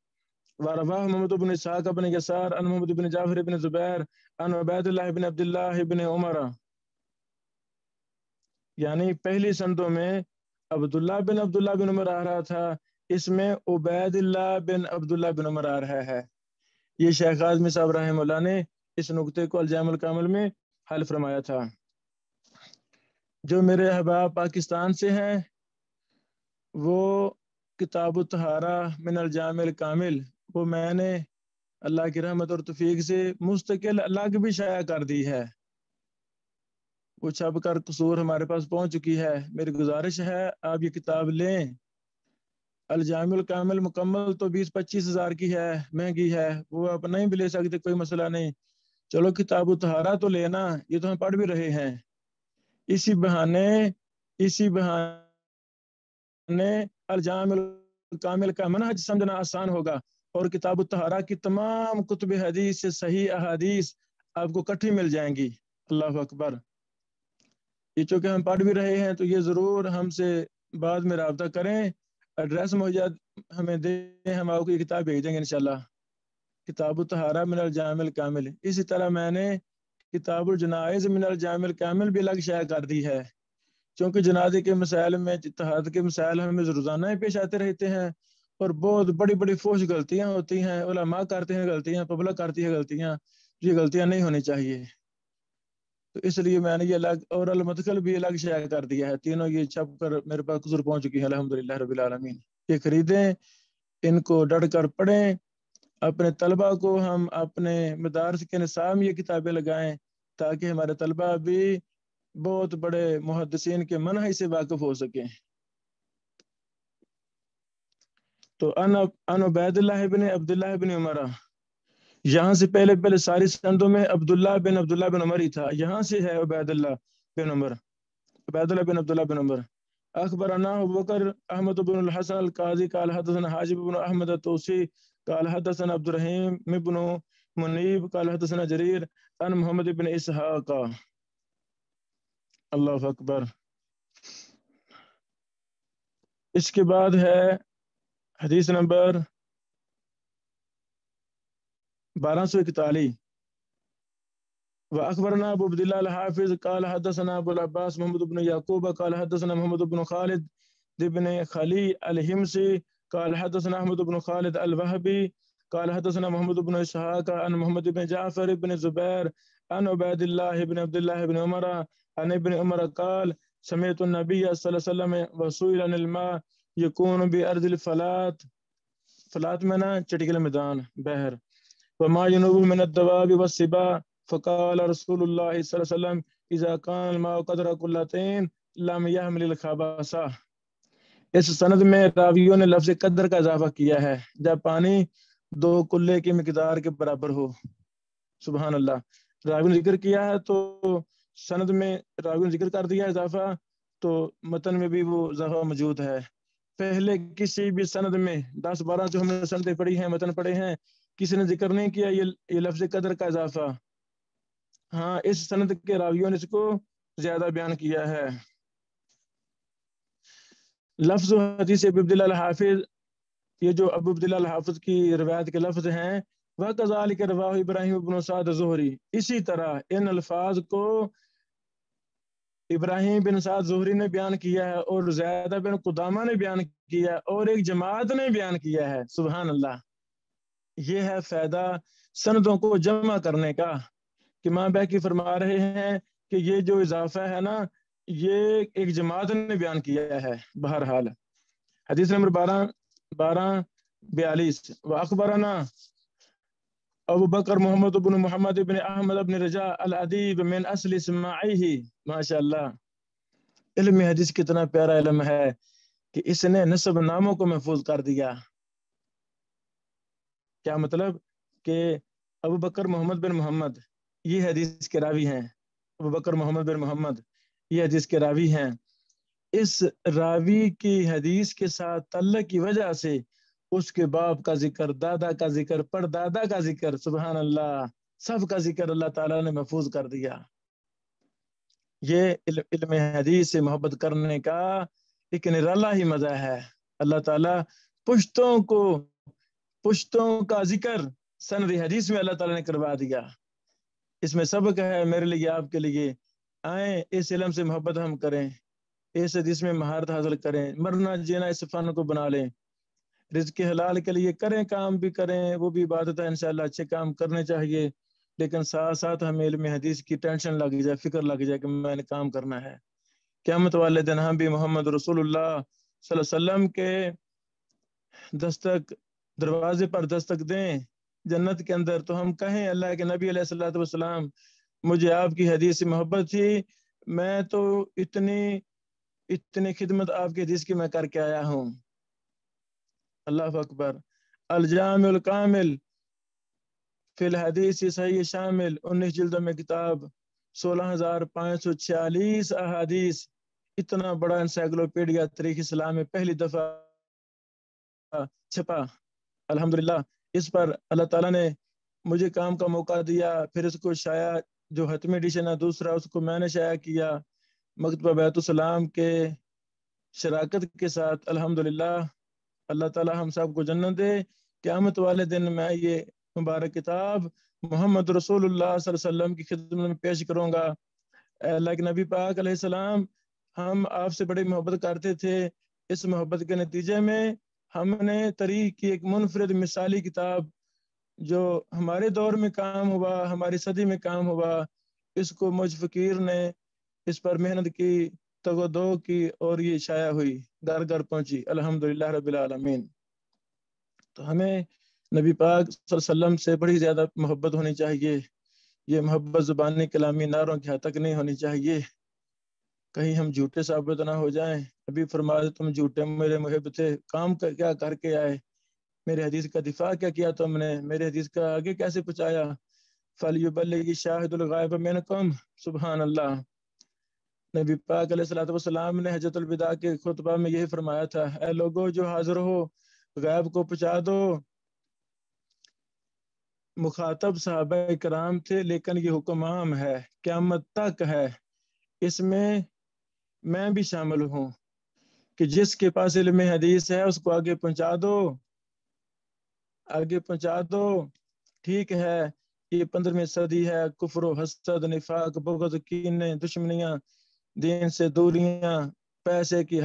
ورواه محمد بن اسحاق بن يسار عن محمد بن جعفر بن زبیر عن عبید اللہ بن عبد اللہ بن عمر. یعنی پہلی سندوں میں عبداللہ بن عمر آ رہا تھا, اس میں عبید اللہ بن عبداللہ بن عمر آ رہا ہے. یہ شیخ اعظمی صاحب رحمہ اللہ نے اس نقطے کو الجامع الکامل میں حل فرمایا تھا. جو میرے احباب پاکستان سے ہیں وہ کتاب الطہارہ من الجامع الکامل وہ میں نے اللہ کی رحمت اور توفیق سے مستقل الگ بھی شائع کر دی ہے. وہ چھپ کر قصور ہمارے پاس پہنچ چکی ہے. میری گزارش ہے آپ یہ کتاب لیں. الجامع الکامل مکمل تو 20-25 ہزار کی ہے, مہنگی ہے, وہ آپ نہیں بھی لے سکتے, کوئی مسئلہ نہیں. چلو کتاب الطہارہ تو لینا, یہ تو ہم پڑھ بھی رہے ہیں. اسی بہانے الجامع الکامل کا منہج سمجھنا آسان ہوگا, اور کتاب الطہارہ کی تمام کتب حدیث سے صحیح احادیث آپ کو اکٹھی مل جائیں گی. اللہ اکبر. یہ چونکہ ہم پڑھ بھی رہے ہیں تو یہ ضرور ہم سے بعد میں رابطہ کریں, ایڈریس مہیا ہمیں دیں, ہم آپ کو یہ کتاب بھیج دیں گے انشاءاللہ. کتاب الطہارہ من الجامع الکامل. اسی طرح میں نے کتاب الجنائز من الجامع الکامل بھی الگ شائع کر دی ہے, چونکہ جنازے کے مسائل میں طہارت کے مسائل ہمیں روزانہ ہی پیش آتے رہتے ہیں, اور بہت بڑی بڑی فوش غلطیاں ہوتی ہیں. علماء کرتے ہیں غلطیاں, پبلک کرتی ہے غلطیاں, یہ غلطیاں نہیں ہونی چاہیے. تو اس لیے میں نے یہ الگ اور المدخل بھی الگ شائع کر دیا ہے. تینوں یہ چھپ کر میرے پاس حضور پہنچ چکی ہے الحمدللہ رب العالمین. یہ خریدیں, ان کو ڈٹ کر پڑھیں. اپنے طلبہ کو ہم اپنے مدارس کے نصاب یہ کتابیں لگائیں تاکہ ہمارے طلبہ بھی بہت بڑے محدثین کے منہج سے واقف ہو سکیں. تو ان عبید اللہ بن عبداللہ بن عمر, یہاں سے پہلے ساری سندوں میں عبداللہ بن عمر ہی تھا. یہاں سے ہے عبید اللہ بن عبداللہ بن عمر. اخبرنا ابو بکر احمد بن الحسن القاضی قال حدثنا حاجب بن احمد الطوسی قال حدثنا عبد الرحیم بن منیب قال حدثنا جریر عن محمد بن اسحاق. اللہ اکبر. اس کے بعد ہے حدیث نمبر 1241. وأخبرنا أبو عبد الله الحافظ قال حدثنا أبو العباس محمد بن يعقوب قال حدثنا محمد بن خالد بن خلي الهمسي قال حدثنا أحمد بن خالد الوهبي قال حدثنا محمد بن إسحاق عن محمد بن جعفر بن زبير عن عبيد الله بن عبد الله بن عمر عن ابن عمر قال سمعت النبي صلى الله عليه وسلم وسئل عن الماء يكون بأرض الفلات. فلات میں نا چٹکل میدان بحر. وما ينوب من الدواب والسباع فقال رسول الله صلى الله عليه وسلم اذا كان الماء قدر قلتين لم يحمل الخباث. اس سند میں راویوں نے لفظ قدر کا اضافہ کیا ہے, جب پانی 2 کلے کی مقدار کے برابر ہو. سبحان اللہ. راوی نے ذکر کیا ہے تو سند میں راوی نے ذکر کر دیا اضافہ, تو متن میں بھی وہ اضافہ موجود ہے. پہلے کسی بھی سند میں 10-12 جو ہم نے سندیں پڑھی ہیں, متن پڑھے ہیں, کسی نے ذکر نہیں کیا یہ لفظ قدر کا اضافہ. ہاں, اس سند کے راویوں نے اس کو زیادہ بیان کیا ہے. لفظ حدیث ابو عبداللہ الحافظ, یہ جو ابو عبداللہ الحافظ کی روایت کے لفظ ہیں, وَكَذَلِكَ رَوَاهُ ابراہیم بن سعد الزہری, اسی طرح ان الفاظ کو ابراہیم بن سعد زہری نے بیان کیا ہے اور زیادہ بن قدامہ نے بیان کیا ہے اور ایک جماعت نے بیان کیا ہے. سبحان اللہ. یہ ہے فائدہ سندوں کو جمع کرنے کا کہ ماں بہکی فرما رہے ہیں کہ یہ جو اضافہ ہے نا یہ ایک جماعت نے بیان کیا ہے. بہرحال حدیث نمبر 1242 واخبرنا ابو بکر محمد بن محمد بن احمد بن رجاء الادیب من اصل سماعیہ. ماشاء اللہ. علم حدیث کتنا پیارا علم ہے کہ اس نے نسب ناموں کو محفوظ کر دیا. کیا مطلب کہ ابو بکر محمد بن محمد یہ حدیث کے راوی ہیں. ابو بکر محمد بن محمد یہ حدیث کے راوی ہیں. اس راوی کی حدیث کے ساتھ تعلق کی وجہ سے اس کے باپ کا ذکر، دادا کا ذکر، پردادا کا ذکر، سبحان اللہ، سب کا ذکر اللہ تعالیٰ نے محفوظ کر دیا. یہ علم حدیث سے محبت کرنے کا ایک نرالا ہی مزہ ہے. اللہ تعالیٰ پشتوں کا ذکر سند حدیث میں اللہ تعالیٰ نے کروا دیا. اس میں سبق ہے میرے لیے، آپ کے لیے. آئیں اس علم سے محبت ہم کریں، اس حدیث میں مہارت حاصل کریں، مرنا جینا اس فن کو بنا لیں. رزق حلال کے لیے کریں، کام بھی کریں، وہ بھی عبادت ہے. انشاءاللہ اچھے کام کرنے چاہیے، لیکن ساتھ ساتھ ہمیں علم حدیث کی ٹینشن لگ جائے، فکر لگ جائے کہ میں نے کام کرنا ہے. قیامت والے دن ہم بھی محمد رسول اللہ صلی اللہ علیہ وسلم کے دروازے پر دستک دیں جنت کے اندر، تو ہم کہیں اللہ کے نبی علیہ الصلوۃ والسلام مجھے آپ کی حدیث سے محبت تھی، میں تو اتنی خدمت آپ کی حدیث کی میں کر کے آیا ہوں. اللہ اکبر. الجامع الکامل فی الحدیث صحیح شامل 19 جلدوں میں کتاب 16,546 احادیث. اتنا بڑا انسائکلوپیڈیا تاریخ اسلام میں پہلی دفعہ چھپا. الحمدللہ اس پر اللہ تعالیٰ نے مجھے کام کا موقع دیا. پھر اس کو شائع، جو حتمی ایڈیشن ہے دوسرا، اس کو میں نے شائع کیا مکتبہ بیت السلام کے شراکت کے ساتھ. الحمدللہ اللہ تعالیٰ ہم سب کو جنت دے. قیامت والے دن میں یہ مبارک کتاب محمد رسول اللہ صلی اللہ علیہ وسلم کی خدمت میں پیش کروں گا. اللہ کے نبی پاک علیہ السلام، ہم آپ سے بڑی محبت کرتے تھے. اس محبت کے نتیجے میں ہم نے تاریخ کی ایک منفرد مثالی کتاب جو ہمارے دور میں کام ہوا، ہماری صدی میں کام ہوا، اس کو مجھ فقیر نے اس پر محنت کی، تگودو کی، اور یہ شائع ہوئی، گھر گھر پہنچی. الحمدللہ رب العالمین. تو ہمیں نبی پاک صلی اللہ علیہ وسلم سے بڑی زیادہ محبت ہونی چاہیے. یہ محبت زبانی کلامی نعروں کی حد تک نہیں ہونی چاہیے، کہیں ہم جھوٹے ثابت نہ ہو جائیں. ابھی فرمایا تم جھوٹے میرے محب تھے، کام کیا کر کے آئے؟ میرے حدیث کا دفاع کیا کیا تم نے؟ میرے حدیث کا آگے کیسے پہنچایا؟ فَلْيُبَلِّغِ الشَّاهِدُ الْغَائِبَ مِنْكُمْ. سبحان اللہ. نبی پاک علیہ الصلوۃ والسلام نے حجۃ الوداع کے خطبہ میں یہی فرمایا تھا، اے لوگو جو حاضر ہو غائب کو پہنچا دو. مخاطب صحابہ کرام تھے، لیکن یہ حکم عام ہے، قیامت تک ہے. اس میں بھی شامل ہوں کہ جس کے پاس علم حدیث ہے اس کو آگے پہنچا دو. ٹھیک ہے، یہ 15ویں صدی ہے، کفر و حسد، نفاق، بغض، کینے، دشمنیاں، دین سے دوریاں، پیسے کی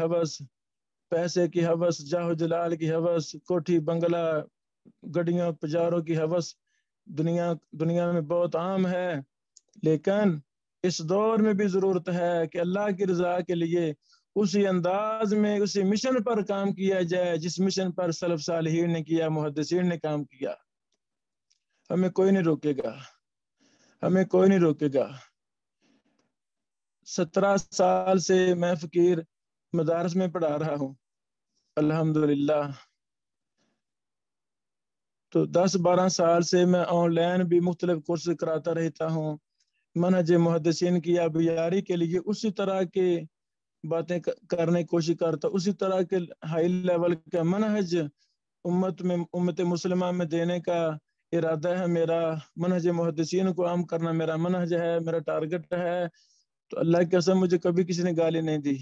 ہوس، جاہ و جلال کی ہوس، کوٹھی بنگلہ، گڈیوں پجاروں کی ہوس دنیا میں بہت عام ہے. لیکن اس دور میں بھی ضرورت ہے کہ اللہ کی رضا کے لیے اسی انداز میں، اسی مشن پر کام کیا جائے جس مشن پر سلف صالحین نے کیا، محدثین نے کام کیا. ہمیں کوئی نہیں روکے گا. 17 سال سے میں فقیر مدارس میں پڑھا رہا ہوں الحمدللہ. تو 10-12 سال سے میں آن لائن بھی مختلف کورس کراتا رہتا ہوں. منہج محدثین کی آبیاری کے لیے اسی طرح کے باتیں کرنے کی کوشش کرتا، اسی طرح کے ہائی لیول کا منہج امت مسلمہ میں دینے کا ارادہ ہے میرا. منہج محدثین کو عام کرنا میرا منہج ہے، میرا ٹارگٹ ہے. تو اللہ کی قسم مجھے کبھی کسی نے گالی نہیں دی.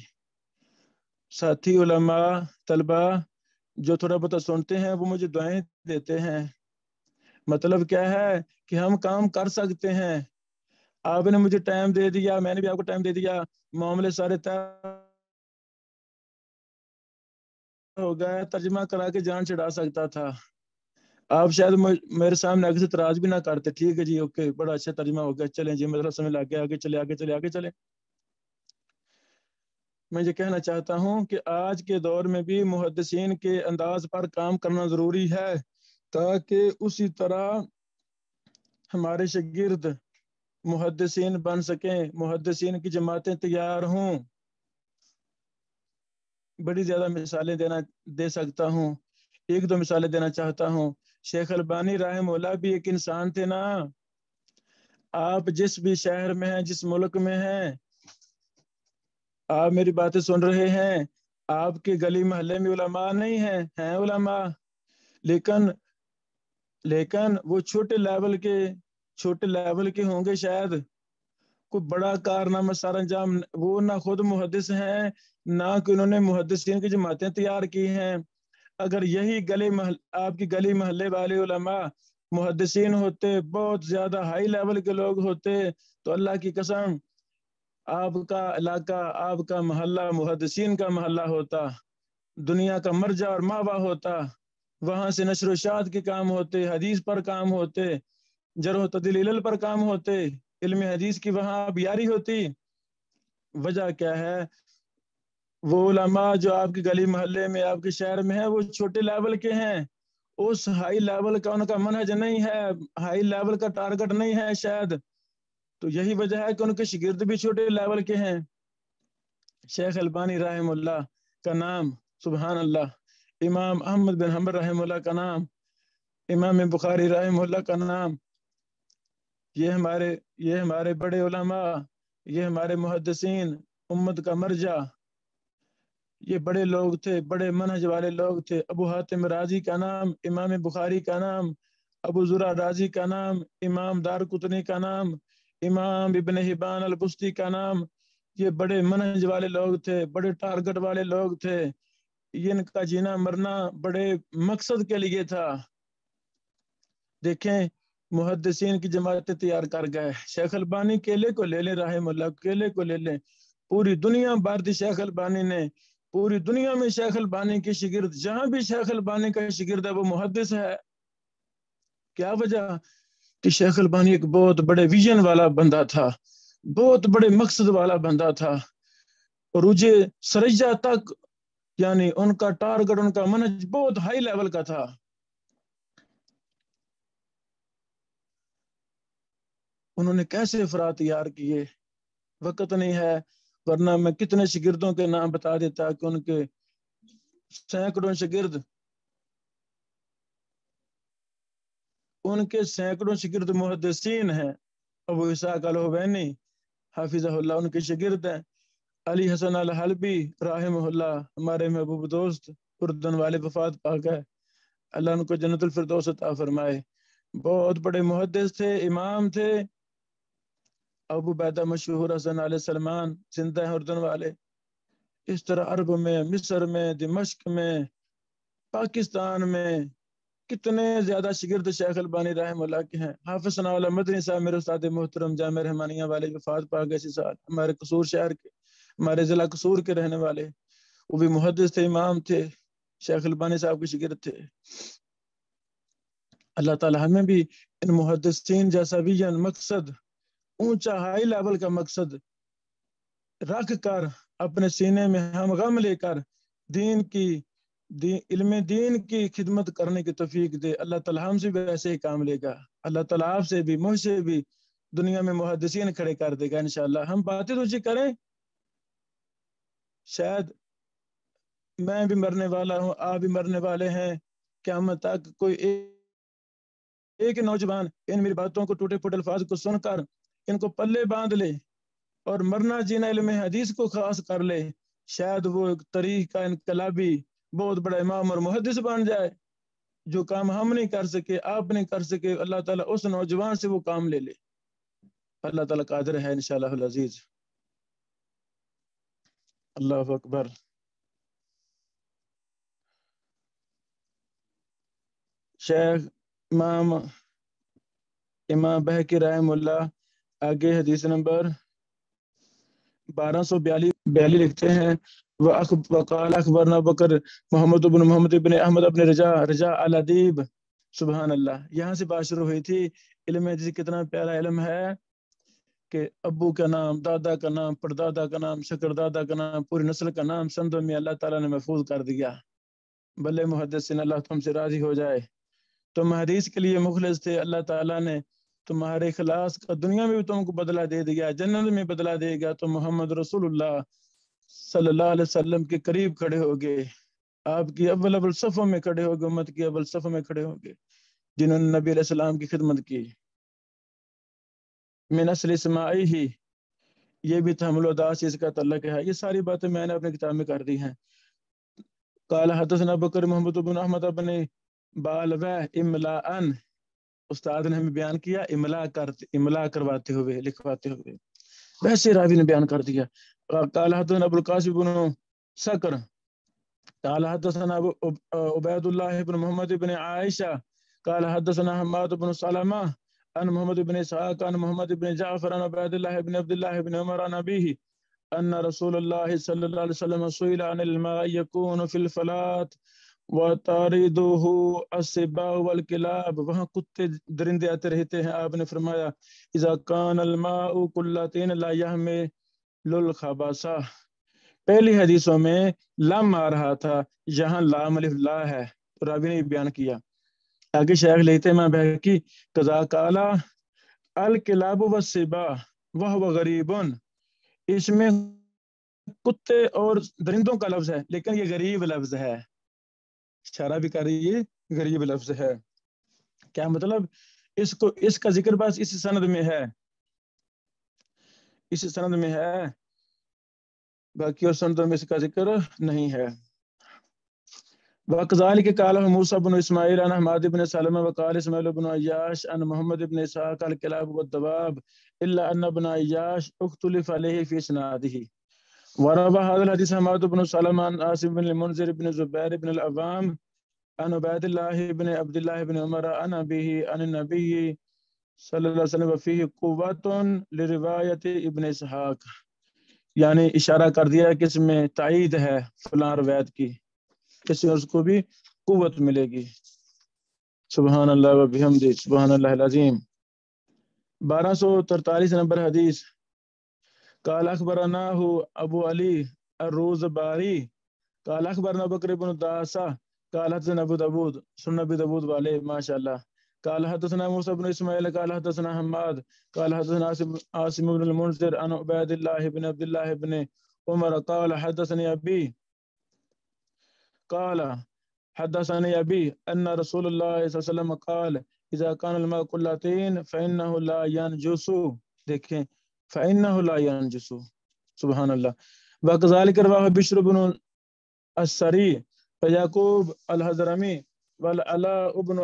ساتھی علماء، طلبہ جو تھوڑا بہت سنتے ہیں وہ مجھے دعائیں دیتے ہیں. مطلب کیا ہے کہ ہم کام کر سکتے ہیں. آپ نے مجھے ٹائم دے دیا، میں نے بھی آپ کو ٹائم دے دیا، معاملے سارے طے ہو گئے، ترجمہ کرا کے جان چھڑا سکتا تھا۔ آپ شاید میرے سامنے آگے سے تراج بھی نہ کرتے، ٹھیک ہے جی اوکے بڑا اچھا ترجمہ ہو گیا، چلیں جی مطلب سمجھ لگ گیا، آگے چلے آگے چلے آگے چلے۔ میں یہ کہنا چاہتا ہوں کہ آج کے دور میں بھی محدثین کے انداز پر کام کرنا ضروری ہے تاکہ اسی طرح ہمارے شاگرد محدثین بن سکیں، محدثین کی جماعتیں تیار ہوں۔ بڑی زیادہ مثالیں دے سکتا ہوں، ایک دو مثالیں دینا چاہتا ہوں۔ شیخ البانی رحمہ اللہ بھی ایک انسان تھے نا۔ آپ جس بھی شہر میں ہیں، جس ملک میں ہیں، آپ میری باتیں سن رہے ہیں، آپ کے گلی محلے میں علماء نہیں ہیں علماء، لیکن وہ چھوٹے لیول کے ہوں گے شاید، کوئی بڑا کارنامہ سر انجام، وہ نہ خود محدث ہیں نہ کہ انہوں نے محدثین کی جماعتیں تیار کی ہیں۔ اگر یہی آپ کی گلی محلے والے علماء محدثین ہوتے، بہت زیادہ ہائی لیول کے لوگ ہوتے، تو اللہ کی قسم آپ کا علاقہ، آپ کا محلہ محدثین کا محلہ ہوتا، دنیا کا مرجع اور ماوا ہوتا، وہاں سے نشر و اشاعت کے کام ہوتے، حدیث پر کام ہوتے، جرح و تعدیل علل پر کام ہوتے، علم حدیث کی وہاں بیاری ہوتی۔ وجہ کیا ہے؟ وہ علماء جو آپ کی گلی محلے میں، آپ کے شہر میں ہیں، وہ چھوٹے لیول کے ہیں، اس ہائی لیول کا ان کا منہج نہیں ہے، ہائی لیول کا ٹارگٹ نہیں ہے شاید، تو یہی وجہ ہے کہ ان کے شاگرد بھی چھوٹے لیول کے ہیں۔ شیخ البانی رحم اللہ کا نام، سبحان اللہ، امام احمد بن حنبل رحم اللہ کا نام، امام بخاری رحم اللہ کا نام، یہ ہمارے بڑے علماء، یہ ہمارے محدثین، امت کا مرجع، یہ بڑے لوگ تھے، بڑے منہج والے لوگ تھے۔ ابو حاتم رازی کا نام، امام بخاری کا نام، ابو زرع رازی کا نام، امام دارقطنی کا نام، امام ابن حبان البستی کا نام، یہ بڑے منہج والے لوگ تھے، بڑے ٹارگٹ والے لوگ تھے، ان کا جینا مرنا بڑے مقصد کے لیے تھا۔ دیکھیں محدثین کی جماعتیں تیار کر گئے۔ شیخ البانی کیلے کو لے لیں رحم اللہ، کیلے کو لے لیں، پوری دنیا بھارتی شیخ البانی نے، پوری دنیا میں شیخ البانی کے شاگرد، جہاں بھی شیخ البانی کا شاگرد ہے وہ محدث ہے۔ کیا وجہ؟ کہ شیخ البانی ایک بہت بڑے ویژن والا بندہ تھا، بہت بڑے مقصد والا بندہ تھا، عروج سرجہ تک یعنی ان کا ٹارگٹ، ان کا منہج بہت ہائی لیول کا تھا۔ انہوں نے کیسے افراد تیار کیے؟ وقت نہیں ہے، ورنہ میں کتنے شاگردوں کے نام بتا دیتا کہ ان کے سینکڑوں شاگرد، ان کے سینکڑوں شاگرد محدثین ہیں۔ ابو اسحاق الحوینی حافظہ اللہ ان کے شاگرد ہیں، علی حسن الحلبی رحمہ اللہ ہمارے محبوب دوست، اردن والے وفات پا گئے، اللہ ان کو جنت الفردوس عطا فرمائے، بہت بڑے محدث تھے، امام تھے۔ ابو بیدہ مشہور حسن علیہ سلمان زندہ ہیں اردن والے۔ اس طرح عرب میں، مصر میں، دمشق میں، پاکستان میں کتنے زیادہ شاگرد شیخ البانی رحمہ اللہ کے ہیں۔ حافظ ثناء اللہ مدنی صاحب میرے استاد محترم جامعہ رحمانیہ والے وفات پا گئے اسی سال، ہمارے قصور شہر کے، ہمارے ضلع قصور کے رہنے والے، وہ بھی محدث تھے، امام تھے، شیخ البانی صاحب کے شاگرد تھے۔ اللہ تعالی ہمیں بھی ان محدثین جیسا ویژن، مقصد، اونچا ہائی لیول کا مقصد رکھ کر اپنے سینے میں ہم غم لے کر علم دین کی خدمت کرنے کی توفیق دے۔ اللہ تعالی ہم سے بھی ایسے ہی کام لے گا، اللہ تعالی آپ سے بھی، مجھ سے بھی دنیا میں محدثین کھڑے کر دے گا انشاءاللہ۔ ہم باتیں تو جی کریں، شاید میں بھی مرنے والا ہوں، آپ بھی مرنے والے ہیں، قیامت تک کوئی ایک نوجوان ان میری باتوں کو، ٹوٹے پھوٹے الفاظ کو سن کر ان کو پلے باندھ لے اور مرنا جینا علم حدیث کو خاص کر لے، شاید وہ ایک تاریخ کا انقلابی بہت بڑا امام اور محدث بن جائے۔ جو کام ہم نہیں کر سکے، آپ نہیں کر سکے، اللہ تعالیٰ اس نوجوان سے وہ کام لے لے۔ اللہ تعالیٰ قادر ہے انشاءاللہ العزیز۔ اللہ اکبر۔ شیخ امام بہقی رحم اللہ آگے حدیث نمبر 1242 لکھتے ہیں وقال اخبرنا بکر محمد بن محمد بن احمد بن رجا الادیب. سبحان اللہ. یہاں سے بات شروع ہوئی تھی. علم حدیث کتنا پیارا علم ہے کہ ابو کا نام، دادا کا نام، پردادا کا نام، شکر دادا کا نام، پوری نسل کا نام سندوں میں اللہ تعالیٰ نے محفوظ کر دیا. بلے محدثین، اللہ تم سے راضی ہو جائے. تم حدیث کے لیے مخلص تھے، اللہ تعالیٰ نے تمہارے اخلاص کا دنیا میں بھی تم کو بدلہ دے دیا، جنت میں بدلہ دے گا. تم محمد رسول اللہ صلی اللہ علیہ وسلم کے قریب کھڑے ہوگے، آپ کی اول صفوں میں کھڑے ہوگے، امت کی اول صفوں میں کھڑے ہوگے جنہوں نے نبی علیہ السلام کی خدمت کی. من اصل اسماعی ہی، یہ بھی تحمل و داس اس کا تعلق ہے. یہ ساری باتیں میں نے اپنی کتاب میں کر دی ہیں. قال حدثنا بکر محمد بن احمد بن بالوہ املاء، استاد نے ہمیں بیان کیا املا کرواتے ہوئے، لکھواتے ہوئے، ویسے راوی نے بیان کر دیا. قال حدثنا ابو القاسم بن سکر قال حدثنا عبید اللہ بن محمد بن عائشہ قال حدثنا حماد بن سلمہ عن محمد بن اسحاق عن محمد بن جعفر عن عبید اللہ بن عبد اللہ بن عمر عن ابیہ ان رسول اللہ صلی اللہ علیہ وسلم سئل عن الماء يكون في الفلاة وطاردہ السباع والکلاب، وہاں کتے درندے آتے رہتے ہیں. آپ نے فرمایا اذا كان الماء قلتين لا يحمل الخبث. پہلی حدیثوں میں لام آ رہا تھا، یہاں لام الف لا ہے، تو راوی نے بیان کیا. آگے شیخ لیتے ہیں بحقی قضا کالا الکلاب والسباع وهو غریب، اس میں کتے اور درندوں کا لفظ ہے لیکن یہ غریب لفظ ہے. اشارہ بھی کر رہی ہے غریب لفظ ہے. کیا مطلب؟ اس کا ذکر بس اس سند میں ہے، اس سند میں ہے، باقی اور سندوں میں اس کا ذکر نہیں ہے. وَكَذَلِكَ قَالَ مُوسَى بْنُ إِسْمَاعِيلَ عَنْ حَمَادِ بْنِ سَلَمَةَ وَقَالَ إِسْمَاعِيلُ بْنُ عَيَّاشَ عَنْ مُحَمَّدِ بْنِ إِسْحَاقَ الْكِلَابُ وَالدَّوَابُ إِلَّا أَنَّ ابْنَ عَيَّاشَ اُخْتُلِفَ عَلَيْهِ فِي إسْنَادِهِ. وروى هذا الحديث حماد بن سلمة عن عاصم بن المنذر بن زبير بن العوام عن عبید اللہ بن عبد اللہ بن عمر عن ابیہ عن النبی صلی اللہ علیہ وسلم وفیہ قوت لروایت ابن اسحاق. یعنی اشارہ کر دیا کہ اس میں تائید ہے فلاں روایت کی، اس سے اس کو بھی قوت ملے گی. سبحان اللہ و بحمدہ سبحان اللہ العظیم. 1243 نمبر حدیث. قال اخبرناه ابو علی الروزباری قال اخبرنا بکر بن داسہ قال حدثنا ابو داود، سنن ابو داود والے ماشاءاللہ. قال حدثنا موسى بن اسماعیل قال حدثنا حماد قال حدثنا عاصم بن المنذر عن عبید اللہ بن عبد اللہ بن عمر قال حدثني ابی قال حدثني ابی ان رسول اللہ صلی اللہ علیہ وسلم قال اذا كان الماء قلتين فانه لا ينجس. دیکھیں فانه لا ينجس، سبحان اللہ. وكذلك رواه بشر بن السری فیعقوب الحضرمی والعلاء بن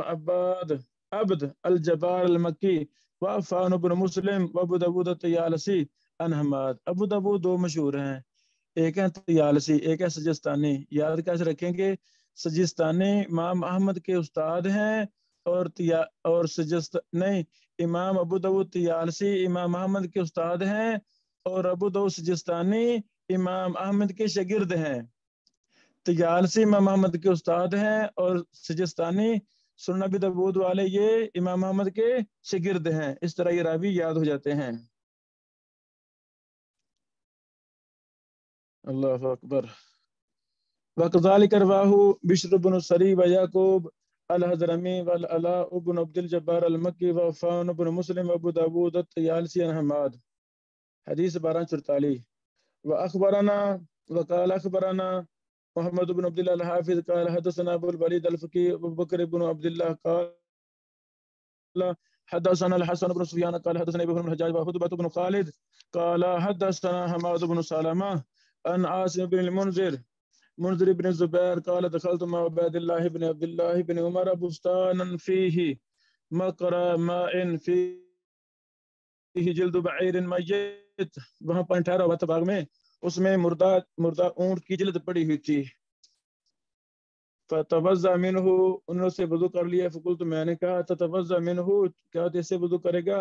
عبد الجبار المکی وعفان بن مسلم وابو داود الطیالسی عن حماد. ابو داود دو مشہور ہیں، ایک ہے طیالسی، ایک ہے سجستانی. یاد کیسے رکھیں گے؟ سجستانی امام احمد کے استاد ہیں اور نہیں، امام ابو داود طیالسی امام احمد کے استاد ہیں اور ابو داود سجستانی امام احمد کے شاگرد ہیں. طیالسی امام احمد کے استاد ہیں اور سجستانی سنن ابی داود والے یہ امام احمد کے شاگرد ہیں. اس طرح یہ راوی یاد ہو جاتے ہیں. اللہ اکبر. وكذلك رواه بشر بن السری ويعقوب الحضرمی والعلاء بن عبد الجبار المکی وعفان بن مسلم وابو داود الطیالسی عن حماد. حدیث 1244. واخبرنا وقال اخبرنا محمد بن عبد الله الحافظ قال حدثنا ابو الوليد الفقي ابو بكر بن عبد الله قال حدثنا الحسن بن سفيان قال حدثنا ابن الحجاج وعتبة بن خالد قال حدثنا حماد بن سلمة عن عاصم بن المنذر بن الزبير قال دخلت مع عباد الله بن عبد الله بن عمر بستانا فيه مقر ماء فيه جلد بعير ميت. وہاں پانی ٹھہرا ہوا تھا باغ میں، اس میں مردہ اونٹ کی جلد پڑی ہوئی تھی. فتوضا منہ، انہوں سے وضو کر لیا. فقلت، میں نے کہا تتوضا منہ، کیا اس سے وضو کرے گا؟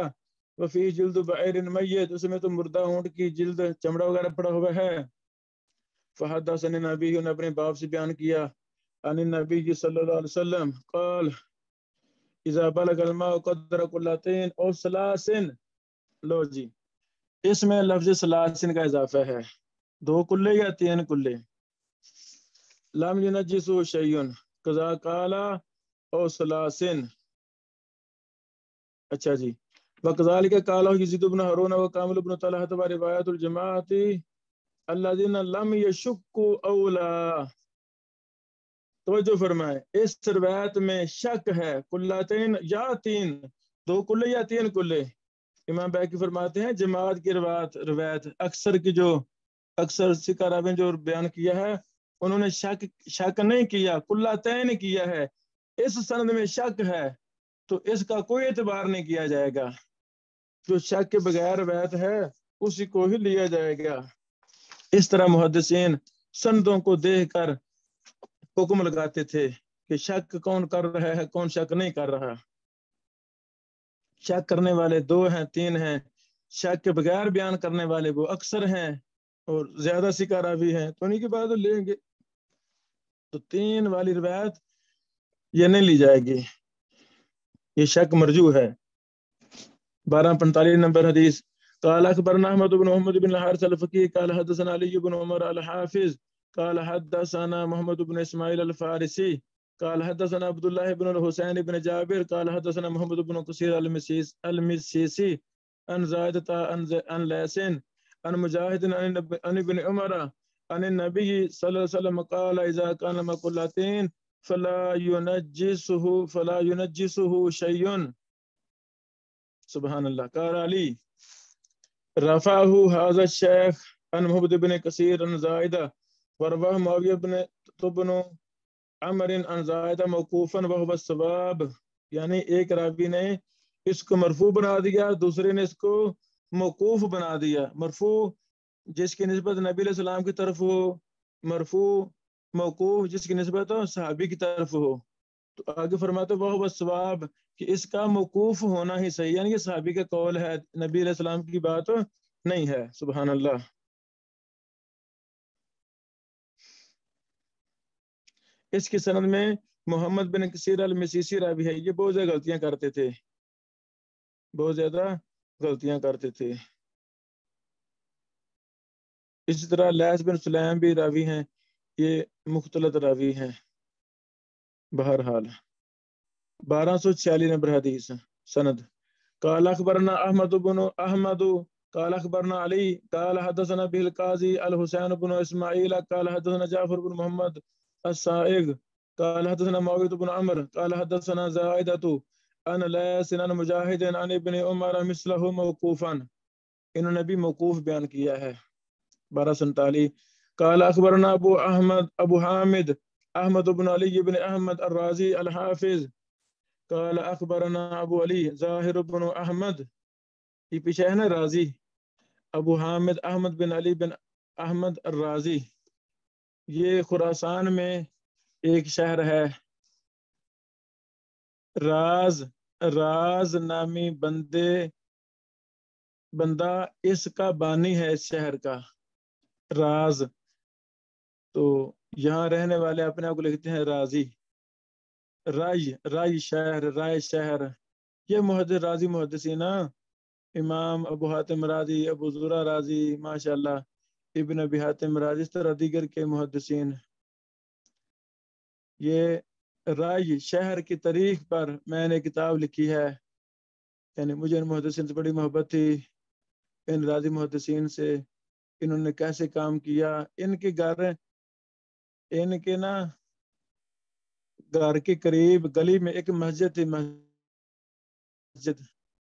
وفی جلد بعیر میت، اس میں تو مردہ اونٹ کی جلد چمڑا وغیرہ پڑا ہوا ہے. فحدثني نبی نے اپنے باپ سے بیان کیا عن النبی صلی اللہ علیہ وسلم قال اذا بلغ الماء قدر قلتين او ثلاث. لو جی اس میں لفظ ثلاثن کا اضافہ ہے، 2 کلے یا 3 کلے. لم ينجسه شيء كذا قال او ثلاثن. اچھا جی. وكذلك قال يزيد بن هارون وكامل بن طلحة ورواية الجماعة الذين لم يشكوا اولا. توجہ فرمائے اس روایت میں شک ہے، کلاتین یا 3، 2 کلے یا 3 کلے. امام بیہقی فرماتے ہیں جماعت کی روایت اکثر سکہ راوی جو بیان کیا ہے انہوں نے شک نہیں کیا، کلاتین کیا ہے. اس سند میں شک ہے تو اس کا کوئی اعتبار نہیں کیا جائے گا، جو شک کے بغیر روایت ہے اسی کو ہی لیا جائے گا. اس طرح محدثین سندوں کو دیکھ کر حکم لگاتے تھے کہ شک کون کر رہا ہے، کون شک نہیں کر رہا. شک کرنے والے 2 ہیں 3 ہیں، شک کے بغیر بیان کرنے والے وہ اکثر ہیں اور زیادہ سکہ راوی ہیں، تو انہیں کی بات لیں گے. تو 3 والی روایت یہ نہیں لی جائے گی، یہ شک مرجوح ہے. 1245 نمبر حدیث. قال اخبرنا احمد بن محمد بن الحارث الفقي قال حدثنا علي بن عمر الحافظ قال حدثنا محمد بن اسماعيل الفارسي قال حدثنا عبد الله بن الحسين بن جابر قال حدثنا محمد بن كثير المسيسي عن زائدة عن ليسن عن مجاهد عن ابن عمر عن النبي صلى الله عليه وسلم قال إذا كان مقلتين فلا ينجسه شيء. سبحان اللہ. قال علی رفعه هذا الشيخ عن محمد بن كثير عن زائدة ورواه معاوية بن عمر عن زائدة موقوفا وهو الصواب. یعنی ایک راوی نے اس کو مرفوع بنا دیا، دوسرے نے اس کو موقوف بنا دیا. مرفوع جس کی نسبت نبی علیہ السلام کی طرف ہو، مرفوع موقوف جس کی نسبت صحابی کی طرف ہو. تو آگے فرماتے وہ الصواب کہ اس کا موقوف ہونا ہی صحیح، یعنی کہ صحابی کا قول ہے، نبی علیہ السلام کی بات نہیں ہے. سبحان اللہ. اس کی سند میں محمد بن کثیر المسیسی راوی ہے، یہ بہت زیادہ غلطیاں کرتے تھے. اسی طرح لیث بن سلیم بھی راوی ہیں، یہ مختلط راوی ہیں. بہرحال 1246 نمبر حدیث سند. قال اخبرنا احمد قال اخبرنا علی قال حدثنا به القاضي الحسين بن اسماعيل قال حدثنا جعفر بن محمد السائغ قال حدثنا معاوية بن عمرو قال حدثنا زائدة عن ليث عن مجاهد عن ابن عمر مثله موقوفا. انہوں نے بھی موقوف بیان کیا ہے. 1247 قال اخبرنا ابو حامد احمد بن علی بن احمد الرازی الحافظ قال اخبرنا ابو علی ظاہر بن احمد. یہ پیچھے ہے نا رازی، ابو حامد احمد بن علی بن احمد الرازی. یہ خراسان میں ایک شہر ہے، راز نامی بندہ اس کا بانی ہے، اس شہر کا راز. تو یہاں رہنے والے اپنے آپ کو لکھتے ہیں رازی. رائے شہر. یہ رازی محدثین امام ابو حاتم رازی، ابو زرع رازی، ماشاءاللہ ابن ابی حاتم رازی، اس طرح دیگر کے محدثین. یہ رائے شہر کی تاریخ پر میں نے کتاب لکھی ہے، یعنی مجھے ان محدثین سے بڑی محبت تھی، ان رازی محدثین سے. انہوں نے کیسے کام کیا، ان کے گھر کے قریب گلی میں ایک مسجد تھی.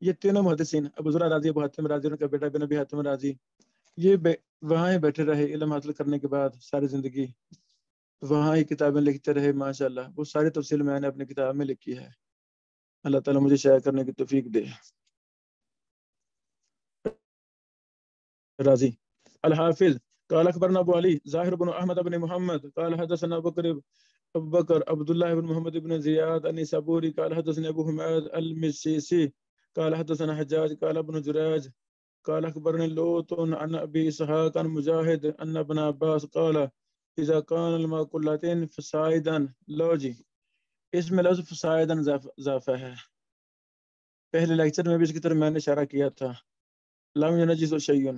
یہ تینوں محدثین ابو زرع رازی، ابو حاتم رازی، ان کا بیٹا ابن ابی حاتم رازی، یہ وہاں ہی بیٹھے رہے علم حاصل کرنے کے بعد ساری زندگی، وہاں ہی کتابیں لکھتے رہے. ماشاءاللہ وہ ساری تفصیل میں نے اپنی کتاب میں لکھی ہے. اللہ تعالیٰ مجھے شائع کرنے کی توفیق دے. رازی الحافظ قال اخبرنا ابو علی ظاہر بن احمد بن محمد قال حدثنا ابو بکر عبد الله بن محمد بن زیاد النسابوری قال حدثنا ابو حمید المسیسی قال حدثنا حجاج قال ابن جريج قال أخبرني لوط عن أبي إسحاق عن مجاهد أن ابن عباس قال إذا كان الماء قلتين فصاعدا لو جی اس میں لفظ فصاعدا اضافہ ہے. پہلے لیکچر میں بھی اس کی طرف میں نے اشارہ کیا تھا. لم ينجس شيء.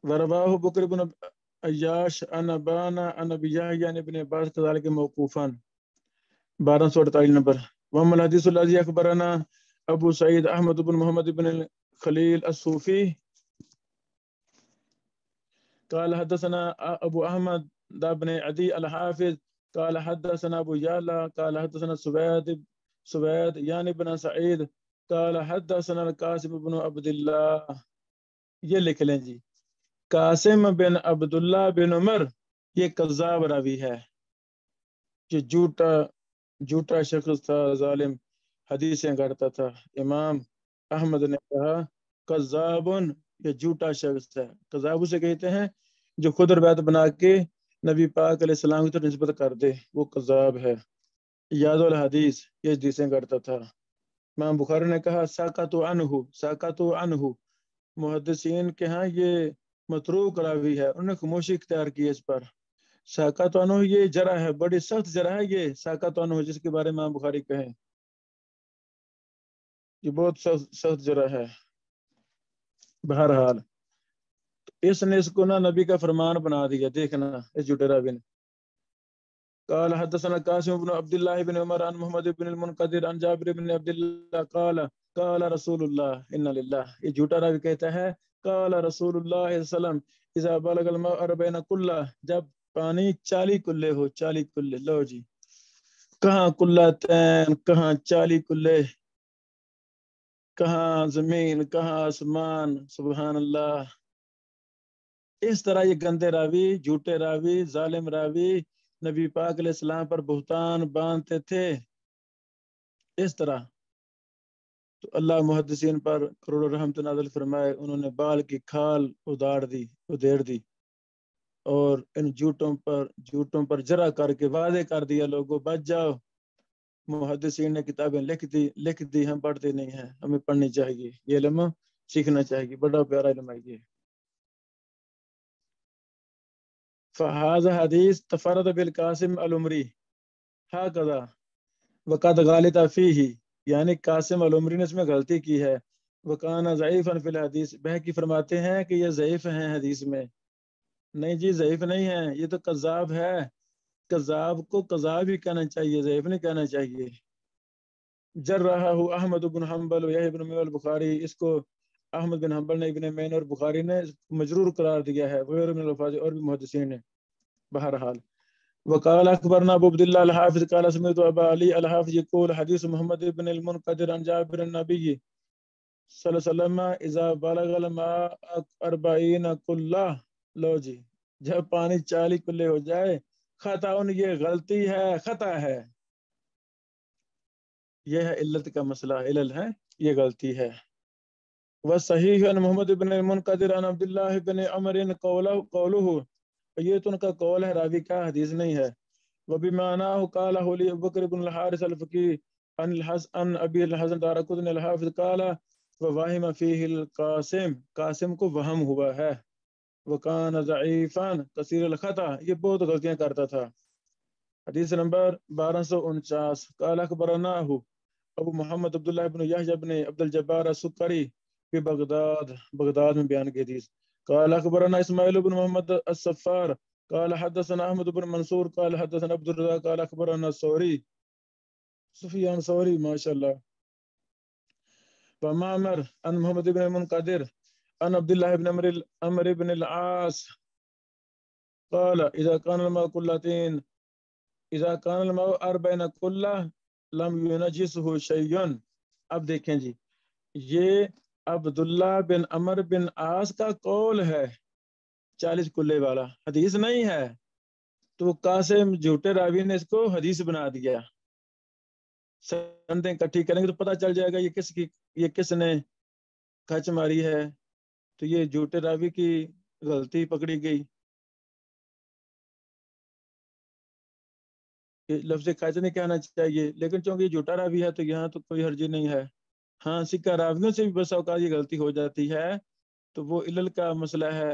ورواه بكر بن عياش عن أبانا عن أبي يحيى عن ابن عباس كذلك موقوفا. 1248 نمبر. وأما الحديث الذي أخبرنا أبو سعيد أحمد بن محمد بن الخليل الصوفي قال حدثنا أبو أحمد بن عدي الحافظ قال حدثنا أبو يعلى قال حدثنا سويد يعني بن سعيد قال حدثنا القاسم بن عبد الله. یہ لکھ لیں جی، قاسم بن عبداللہ بن عمر یہ کذاب راوی ہے، یہ جھوٹا شخص تھا، ظالم، حدیثیں گڑتا تھا. امام احمد نے کہا کذابن، یہ جھوٹا شخص ہے. کذاب اسے کہتے ہیں جو خود روایت بنا کے نبی پاک علیہ السلام کی طرف نسبت کر دے، وہ کذاب ہے. یاد الحدیث، یہ حدیثیں گڑتا تھا. امام بخاری نے کہا ساکت عنہ، محدثین کے ہاں یہ متروک راوی ہے، انہوں نے خاموشی اختیار کی اس پر. ساکت عنہ یہ جرح ہے، بڑی سخت جرح ہے یہ ساکت عنہ جس کے بارے میں امام بخاری کہیں، یہ بہت سخت جرح ہے. بہرحال اس نے اس کو نا نبی کا فرمان بنا دیا، دیکھنا اس جھوٹے راوی نے. قال حدثنا قاسم بن عبد الله بن عمر عن محمد بن المنقدر عن جابر بن عبد الله قال رسول الله ان لله، یہ جھوٹا راوی کہتا ہے قال رسول اللہ صلی اللہ علیہ وسلم اذا بلغ الماء 40 کلہ، جب پانی 40 کلے ہو، 40 کلے. لو جی، کہاں کلتین، کہاں 40 کلے، کہاں زمین، کہاں آسمان، سبحان اللہ. اس طرح یہ گندے راوی، جھوٹے راوی، ظالم راوی نبی پاک علیہ السلام پر بہتان باندھتے تھے اس طرح. تو اللہ محدثین پر کروڑوں رحمت نازل فرمائے، انہوں نے بال کی کھال ادھیڑ دی اور ان جھوٹوں پر جرا کر کے واضح کر دیا لوگوں بچ جاؤ. محدثین نے کتابیں لکھ دی، ہم پڑھتے نہیں ہیں، ہمیں پڑھنی چاہیے، یہ علم سیکھنا چاہیے، بڑا پیارا علم ہے یہ. فہذا حدیث تفرد بالقاسم العمری ہکذا وقد غلط فیہ، یعنی قاسم العمری نے اس میں غلطی کی ہے. وکان ضعیفا فی الحدیث، بہقی فرماتے ہیں کہ یہ ضعیف ہیں حدیث میں. نہیں جی، ضعیف نہیں ہے، یہ تو کذاب ہے. کذاب کو کذاب ہی کہنا چاہیے، ضعیف نہیں کہنا چاہیے. جرحہ احمد بن حنبل و ابن معین البخاری، اس کو احمد بن حنبل نے، ابن معین اور بخاری نے مجرور قرار دیا ہے، غیر من الفاظ، اور بھی محدثین نے. بہرحال وقال اخبرنا ابو عبد الله الحافظ قال سمعت ابا علي الحافظ يقول حديث محمد بن المنقدر عن جابر النبي صلی اللہ علیہ وسلم اذا بلغ الماء 40 کلہ. لو جی، جب پانی 40 کلے ہو جائے، خطا، یہ غلطی ہے، خطا ہے. یہ ہے علت کا مسئلہ، علل ہے، یہ غلطی ہے. وصحیح ان محمد بن المنقدر عن عبد الله بن عمر قوله، یہ تو ان کا قول ہے، راوی کا حدیث نہیں ہے. وبمعناه قاله لي ابو بکر بن الحارث الفقی عن ابي الحسن دارقطني الحافظ قال ووهم فيه القاسم، قاسم کو وہم ہوا ہے. وكان ضعيفا كثير الخطا، یہ بہت غلطیاں کرتا تھا. حدیث نمبر 1249. قال اخبرناه ابو محمد عبداللہ بن یحیی بن عبد الجبار السکری في بغداد میں بیان کی حدیث. قال اخبرنا اسماعیل بن محمد الصفار قال حدثنا احمد بن منصور قال حدثنا عبد الرزاق قال اخبرنا سفیان ثوری، ماشاء اللہ. ومعمر عن محمد بن المنقدر عن عبد الله بن عمرو بن العاص قال اذا كان الماء قلتين، اذا كان الماء 40 کلہ لم ينجسه شيء. اب دیکھیں جی، یہ عبداللہ بن عمر بن عاص کا قول ہے، 40 کلے والا، حدیث نہیں ہے. تو قاسم جھوٹے راوی نے اس کو حدیث بنا دیا. سندیں اکٹھی کریں گے تو پتہ چل جائے گا یہ کس نے کھچ ماری ہے. تو یہ جھوٹے راوی کی غلطی پکڑی گئی. لفظ کھچ نہیں کہنا چاہیے، لیکن چونکہ یہ جھوٹا راوی ہے تو یہاں تو کوئی حرج نہیں ہے. ہاں سکہ راویوں سے بھی بس اوقات یہ غلطی ہو جاتی ہے، تو وہ علل کا مسئلہ ہے،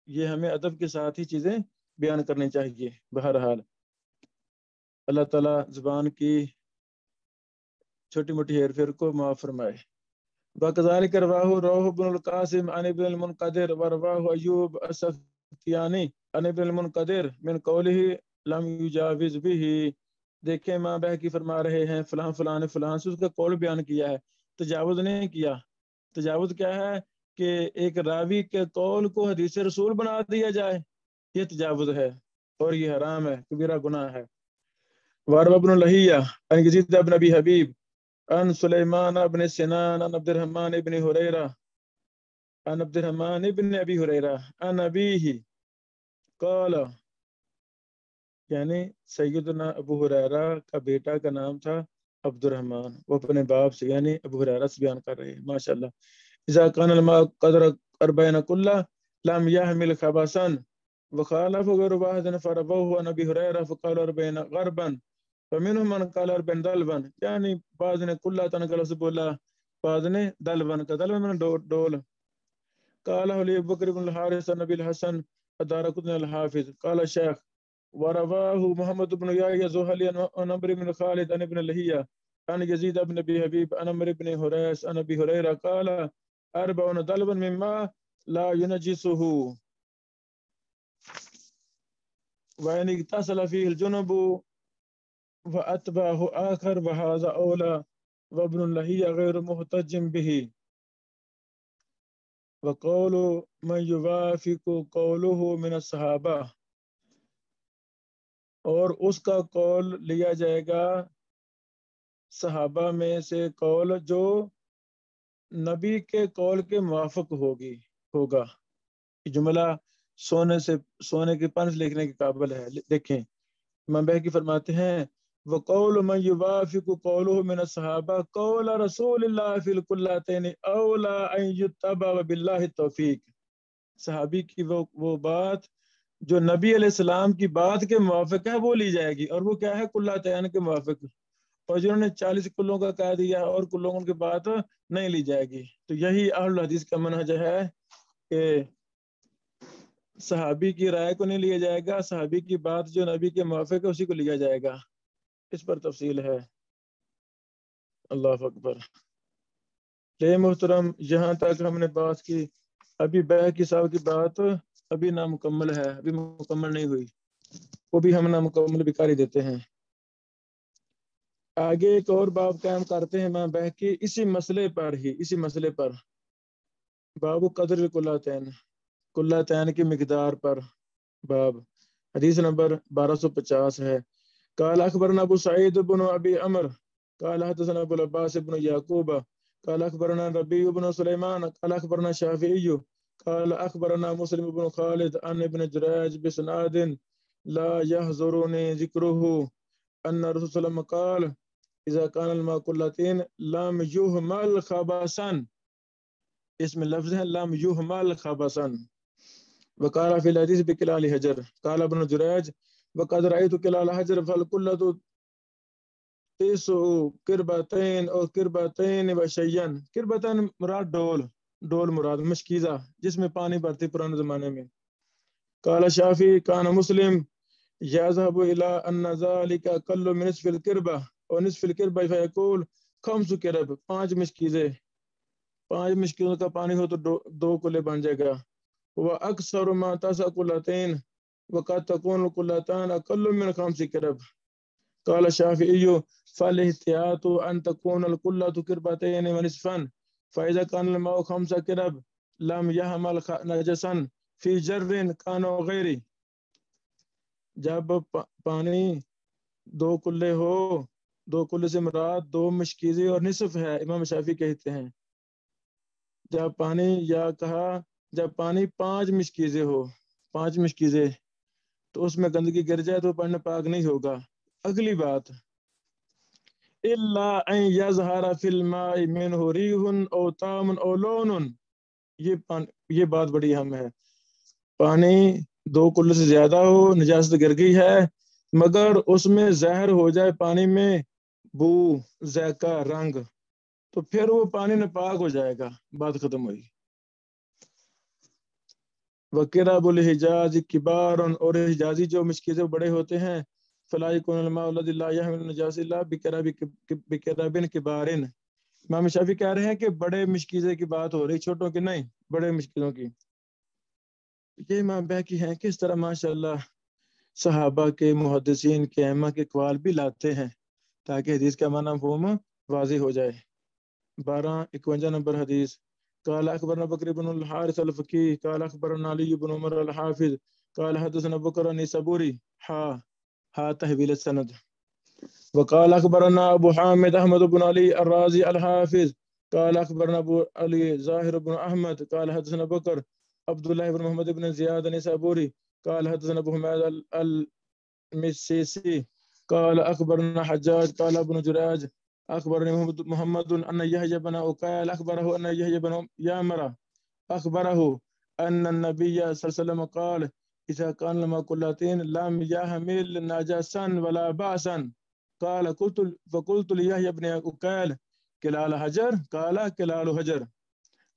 یہ ہمیں ادب کے ساتھ ہی چیزیں بیان کرنی چاہیے۔ بہرحال اللہ تعالیٰ زبان کی چھوٹی موٹی ہیر پھیر کو معاف فرمائے۔ وَكَذَلِكَ رواه روح بن القاسم عن ابن المنقدر ورواه ایوب السختیانی عن ابن المنقدر من قوله لم یجاوز به۔ دیکھیں ماں بہکی فرما رہے ہیں فلاں فلاں نے فلاں سے اس کا قول بیان کیا ہے، تجاوز نہیں کیا۔ تجاوز کیا ہے کہ ایک راوی کے قول کو حدیث رسول بنا دیا جائے، یہ تجاوز ہے اور یہ حرام ہے، کبیرہ گناہ ہے۔ وارب ابن لہیہ عن یزید بن ابی حبیب عن سلیمان بن سنان عن عبد الرحمن بن حریرہ عن عبد الرحمن بن ابی حریرہ عن ابیہ قال، یعنی سیدنا ابو حریرہ کا بیٹا کا نام تھا عبد الرحمن، وہ اپنے باپ سے یعنی ابو حریرہ سے بیان کر رہے ہیں، ماشاءاللہ۔ اذا كان الماء قدر 40 كلا لم يحمل خبثا وخالف غير واحد فرواه عن ابي هريره فقال 40 غربا فمنهم من قال 40 دلبا، یعنی بعض نے کلا تن کا لفظ بولا، بعض نے دلبن کا، دلبن میں ڈول۔ قال علی بکر بن الحارث نبی الحسن الدارقطنی الحافظ قال الشيخ ورواه محمد بن يحيى الزهلي عن عمرو بن خالد عن ابن لهيعة عن يزيد بن ابي حبيب عن عمرو بن حريث عن ابي هريره قال 40 دلبا مما لا ينجسه وإن اغتسل فيه الجنب وأتبعه آخر وهذا أولى وابن لهيعة غير محتج به وقول من يوافق قوله من الصحابہ، اور اس کا قول لیا جائے گا صحابہ میں سے قول جو نبی کے قول کے موافق ہوگا۔ جملہ سونے کے پنس لکھنے کے قابل ہے۔ دیکھیں امام بہقی فرماتے ہیں وَقَوْلُ مَنْ يُوَافِقُ قَوْلُهُ مِنَ الصَّحَابَةِ قَوْلَ رَسُولِ اللَّهِ فِي الْقُلَّتَيْنِ أَوْلَىٰ أَنْ يُتَّبَعَ وَبِاللَّهِ التَّوْفِيقِ۔ صحابی کی وہ بات جو نبی علیہ السلام کی بات کے موافق ہے وہ لی جائے گی، اور وہ کیا ہے قلتین کے موافق، اور جنہوں نے 40 کلوں کا کہہ دیا اور کلوں کی بات نہیں لی جائے گی۔ تو یہی اہل الحدیث کا منہج ہے کہ صحابی کی رائے کو نہیں لیا جائے گا، صحابی کی بات جو نبی کے موافق ہے اسی کو لیا جائے گا۔ اس پر تفصیل ہے۔ اللہ اکبر۔ لے محترم یہاں تک ہم نے بات کی، ابھی بہقی صاحب کی بات ابھی نامکمل ہے، ابھی مکمل نہیں ہوئی، وہ بھی ہم نامکمل بکاری دیتے ہیں۔ آگے ایک اور باب قائم کرتے ہیں امام بہقی اسی مسئلے پر، باب قدر القلتین، قلتین کی مقدار پر باب۔ حدیث نمبر 1250 ہے۔ قال اخبرنا ابو سعید بن ابی عمر قال حدثنا ابو العباس بن یعقوب قال اخبرنا ربیع بن سلیمان قال اخبرنا شافعی قال اخبرنا مسلم بن خالد عن ابن جریج بسناد لا يحضرني ذکره ان رسول صلی اللہ علیہ وسلم قال اذا كان الماء قلتين لم يهمل خبثا، اس میں لفظ ہے لم يهمل خبثا، وقال في الحديث بكلال حجر قال ابن جريج وقد رأيت كلال حجر فالقلة تسع قربتين او قربتين وشيئا، قربتين مراد ڈول مراد مشکیزہ جس میں پانی بھرتی پرانے زمانے میں۔ قال شافعی كان مسلم يذهب الى ان ذلك اقل من نصف القربة اور نصف القربة فيقول 5 قرب، 5 مشکیزوں کا پانی ہو تو 2 کلے بن جائے گا۔ وَأَكْثَرُ مَا تَسْعَ قُلَّتَيْنِ وَقَدْ تَكُونُ الْقُلَّتَانِ أَقَلُّ مِنْ 5 قرب۔ قال الشافعي فالاحتياط أن تكون القلة قربتين ونصفا فإذا كان الماء 5 قرب لم يحمل نجسا في جر كان غيره، جب پانی 2 کلے ہو، 2 کلے سے مراد 2 مشکیزیں اور نصف ہے، امام شافعی کہتے ہیں جب پانی 5 مشکیزیں ہو، 5 مشکیزیں، تو اس میں گندگی گر جائے تو پانی پاک نہیں ہوگا۔ اگلی بات إِلَّا أَن يَظْهَرَ فِي الْمَاءِ مِنْهُ رِيحٌ أَوْ طَعْمٌ أَوْ لَوْنٌ، یہ بات بڑی اہم ہے۔ پانی 2 کلو سے زیادہ ہو، نجاست گر گئی ہے، مگر اس میں زہر ہو جائے، پانی میں بو، ذائقہ، رنگ، تو پھر وہ پانی ناپاک ہو جائے گا، بات ختم ہوئی۔ وَقِرَابُ الْحِجَازِ کِبَارٌ، اور حجازی جو مشکیزیں بڑے ہوتے ہیں، فَلَا يَكُونُ الْمَاءُ الَّذِي لَا يَحْمِلُ النَّجَاسَةَ إِلَّا بِكِرَابٍ کِبَارٍ۔ امام شافعی کہہ رہے ہیں کہ بڑے مشکیزے کی بات ہو رہی، چھوٹوں کی نہیں، بڑے مشکلوں کی۔ یہ امام بہقی ہیں کہ اس طرح ماشاءاللہ صحابہ کے، محدثین کے، ائمہ کے اقوال بھی لاتے ہیں تاکہ حدیث کا معنی مفہوم واضح ہو جائے۔ 52 نمبر حدیث، قال اخبرنا بکر بن الحارث الفقی قال اخبرنا علی بن عمر الحافظ قال حدثنا بکر النیسابوری تحویل السند، وقال اخبرنا ابو حامد احمد بن علی الرازی الحافظ قال اخبرنا ابو علی ظاہر بن احمد قال حدثنا بکر عبد الله بن محمد بن زياد النسابوري قال حدثنا ابو حماد المسيسي قال اخبرنا حجاج قال ابن جراج اخبرني محمد ان يحيى بن عقيل اخبره ان يحيى بن يامر اخبره ان النبي صلى الله عليه وسلم قال اذا كان لما كلاتين لم يحمل نجاسا ولا باسا قال فقلت ليحيى بن عقيل كلال حجر قال كلال حجر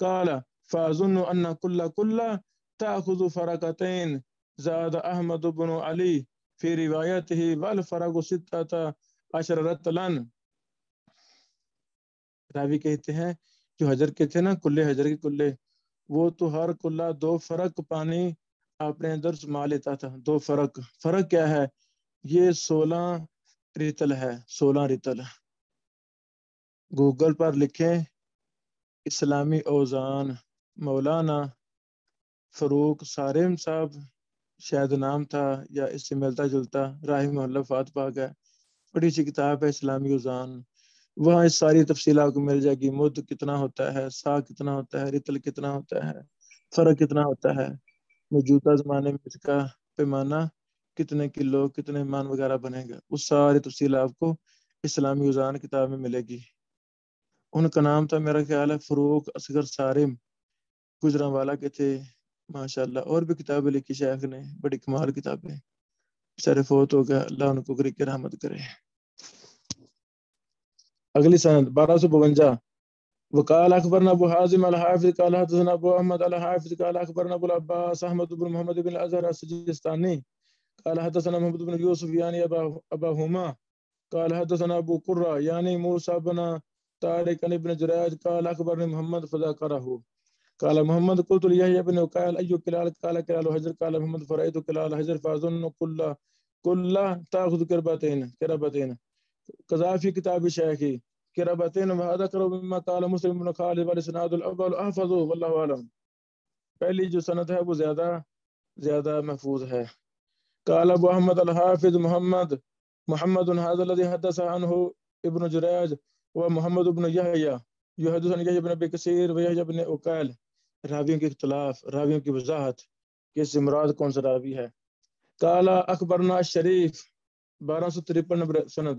قال فأظن أن كل تأخذ فرقتين زاد أحمد بن علي في روايته والفرق 16 رطلا۔ راوی کہتے ہیں جو حجر کے تھے نا، کلے حجر کے کلے، وہ تو ہر کلہ 2 فرق پانی اپنے اندر سما لیتا تھا۔ 2 فرق کیا ہے؟ یہ 16 رطل ہے، 16 رطل۔ گوگل پر لکھیں اسلامی اوزان، مولانا فروق صارم صاحب شاید نام تھا یا اس سے ملتا جلتا، رحمہ اللہ، فات پاک ہے، بڑی سی کتاب ہے اسلامی اوزان، وہاں اس ساری تفصیل آپ کو مل جائے گی۔ مد کتنا ہوتا ہے، سا کتنا ہوتا ہے، رتل کتنا ہوتا ہے، فرق کتنا ہوتا ہے، موجودہ زمانے میں اس کا پیمانہ کتنے کلو، کتنے مان وغیرہ بنے گا، اس ساری تفصیل آپ کو اسلامی اوزان کتاب میں ملے گی۔ ان کا نام تھا میرا خیال ہے فروق اصغر صارم، گجرانوالا کے تھے ماشاءاللہ، اور بھی کتابیں لکھی شیخ نے، بڑی کمال کتابیں، بیچارے فوت ہو گیا، اللہ ان کو گریک رحمت کرے۔ اگلی سند 1252، وقال اخبرنا ابو حازم الحافظ قال حدثنا ابو احمد الحافظ قال اخبرنا ابو العباس احمد بن محمد بن الازهر السجستاني قال حدثنا محمد بن يوسف يعني ابا هما قال حدثنا ابو قرة يعني موسى بن طارق بن جريج قال اخبرني محمد فذكره قال محمد قلت ليحيى بن عقيل اي كلال قال كلال حجر قال محمد فرأيت كلال حجر فاظن كل تاخذ كربتين قضا في كتاب شيخي كربتين وهذا قرب مما قال مسلم بن خالد والاسناد الاول احفظه والله اعلم۔ پہلی جو سند ہے وہ زیادہ محفوظ ہے۔ قال ابو احمد الحافظ محمد هذا الذي حدث عنه ابن جريج ومحمد بن يحيى يحدث عن يحيى بن ابي كثير ويحيى بن عقيل۔ راویوں کے اختلاف، راویوں کی وضاحت کہ اس سے مراد کون سا راوی ہے۔ قال اخبرنا شریف 1253 نمبر سند،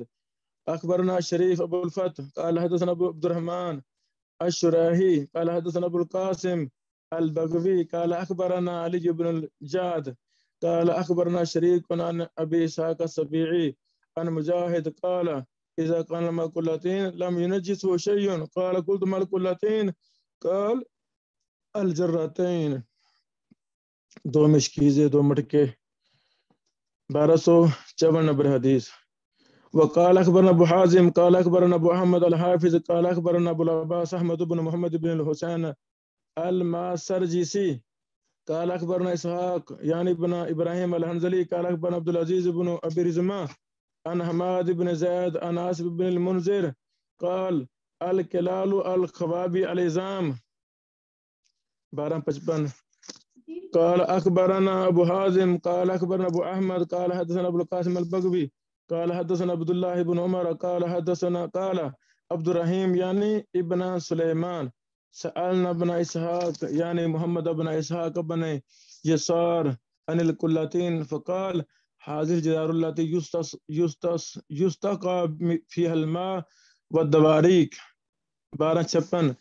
اخبرنا شریف ابو الفتح قال حدثنا ابو عبد الرحمن الشراحي قال حدثنا ابو القاسم البغوي قال اخبرنا علي بن الجاد قال اخبرنا شريك عن ابي اسحاق السبيعي عن مجاهد قال اذا كان لما كلتين لم ينجسه شيء قال قلت ما الكلتين قال الجرتين، 2 مشکیزے، 2 مٹکے۔ 1254 نمبر حدیث، وقال اخبرنا ابو حازم قال اخبرنا ابو احمد الحافظ قال اخبرنا ابو العباس احمد بن محمد بن الحسين الماسرجسي قال اخبرنا اسحاق يعني ابن ابراهيم الحنظلي قال اخبرنا عبد العزيز بن ابي رزمه عن حماد بن زيد عن آسف بن المنذر قال الكلال الخوابي العظام 1255 قال اخبرنا ابو حازم قال اخبرنا ابو احمد قال حدثنا ابو القاسم البغوي قال حدثنا عبد الله بن عمر قال قال عبد الرحيم يعني ابن سليمان سألنا ابن اسحاق يعني محمد بن اسحاق بن يسار عن الكلتين فقال هذه الجدار التي يستقى فيها الماء والدواريك 1256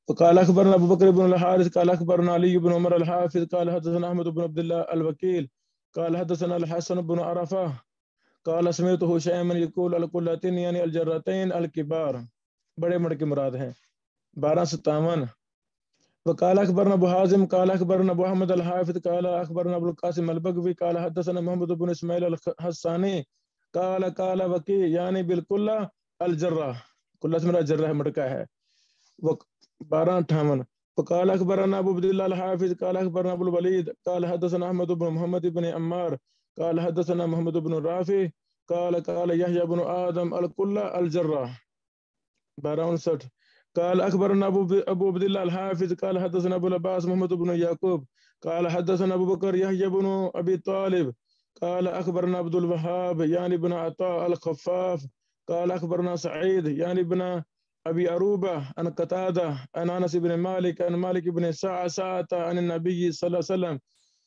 وقال اخبرنا ابو بكر بن الحارث قال اخبرنا علي بن عمر الحافظ قال حدثنا احمد بن عبد الله الوكيل قال حدثنا الحسن بن عرفه قال سمعته شيئا يقول الكلتين يعني الجرتين الكبار، بڑے مڑ کے مراد ہیں۔ 1257 وقال اخبرنا ابو حازم قال اخبرنا ابو احمد الحافظ قال اخبرنا ابو القاسم البغوي قال حدثنا محمد بن اسماعيل الحساني قال وكي يعني بالكل الجراح كل اسم الجراح مٹکا ہے 1258 وقال اخبرنا ابو عبد الله الحافظ قال اخبرنا ابو الوليد قال حدثنا احمد بن محمد بن عمار قال حدثنا محمد بن رافع قال يحيى بن آدم الكل الجراح 1259 قال اخبرنا ابو عبد الله الحافظ قال حدثنا ابو العباس محمد بن يعقوب قال حدثنا ابو بكر يحيى بن ابي طالب قال اخبرنا عبد الوهاب يعني بن عطاء الخفاف قال اخبرنا سعيد يعني بن ابي اروبه عن قتاده عن انس بن مالك عن مالك بن سعسعة عن النبي صلى الله عليه وسلم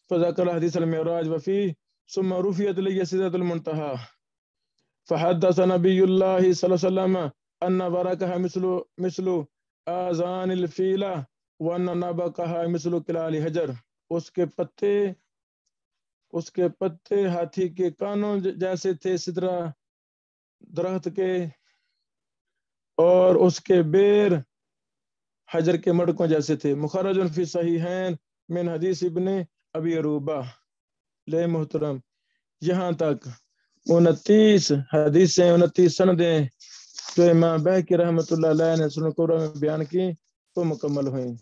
فذكر حديث المعراج وفيه ثم رفعت لي سدرة المنتهى فحدث نبي الله صلى الله عليه وسلم أن بركها مثل آذان الفیلہ وأن نبقها مثل کلال حجر، اس کے پتے ہاتھی کے کانوں جیسے تھے سدرہ درخت کے، اور اس کے بیر حجر کے مٹکوں جیسے تھے۔ مخرج فی صحیحین من حدیث ابن ابی عروبہ۔ لے محترم، یہاں تک 29 حدیثیں 29 سندیں جو امام بہقی رحمۃ اللہ علیہ نے سنن کبریٰ میں بیان کی وہ مکمل ہوئیں۔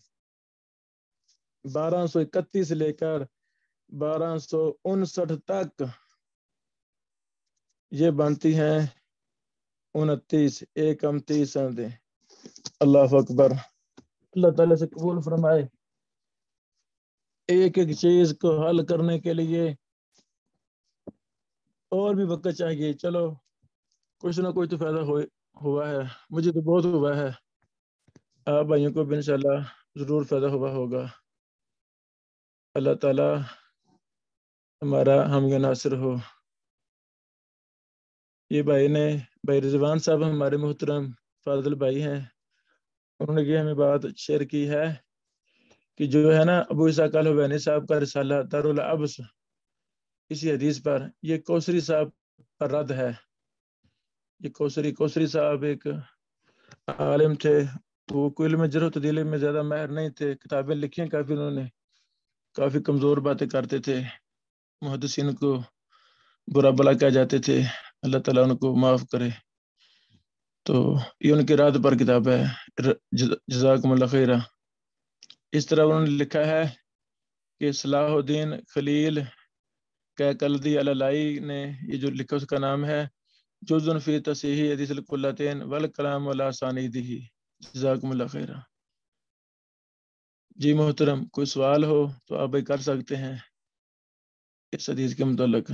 1231 سے لے کر 1259 تک یہ بنتی ہیں 29 ایک 30 سندیں۔ اللہ اکبر، اللہ تعالیٰ سے قبول فرمائے۔ ایک ایک چیز کو حل کرنے کے لیے اور بھی وقت چاہیے، چلو کچھ نہ کچھ تو فائدہ ہوا ہے، مجھے تو بہت ہوا ہے، آپ بھائیوں کو بھی انشاءاللہ ضرور فائدہ ہوا ہوگا۔ اللہ تعالیٰ ہمارا حامی ناصر ہو۔ یہ بھائی رضوان صاحب ہمارے محترم فاضل بھائی ہیں، انہوں نے یہ ہمیں بات شیئر کی ہے کہ جو ہے نا ابو اسحاق الحوینی صاحب کا رسالہ دار العبس، اسی حدیث پر یہ کوثری صاحب پر رد ہے۔ یہ کوثری صاحب ایک عالم تھے، تو وہ کوئی علم جرح و تعدیل میں زیادہ ماہر نہیں تھے، کتابیں لکھی ہیں کافی انہوں نے، کافی کمزور باتیں کرتے تھے، محدثین کو برا بلا کہہ جاتے تھے، اللہ تعالیٰ ان کو معاف کرے۔ تو یہ ان کی رد پر کتاب ہے، جزاکم اللہ خیرہ۔ اس طرح انہوں نے لکھا ہے کہ صلاح الدین خلیل کلدی علائی نے یہ جو لکھا اس کا نام ہے جزء فی تصحیح حدیث الکلتین والکلام علی اسانیدہ۔ جزاکم اللہ خیرہ۔ جی محترم، کوئی سوال ہو تو آپ بھی کر سکتے ہیں اس حدیث کے متعلق۔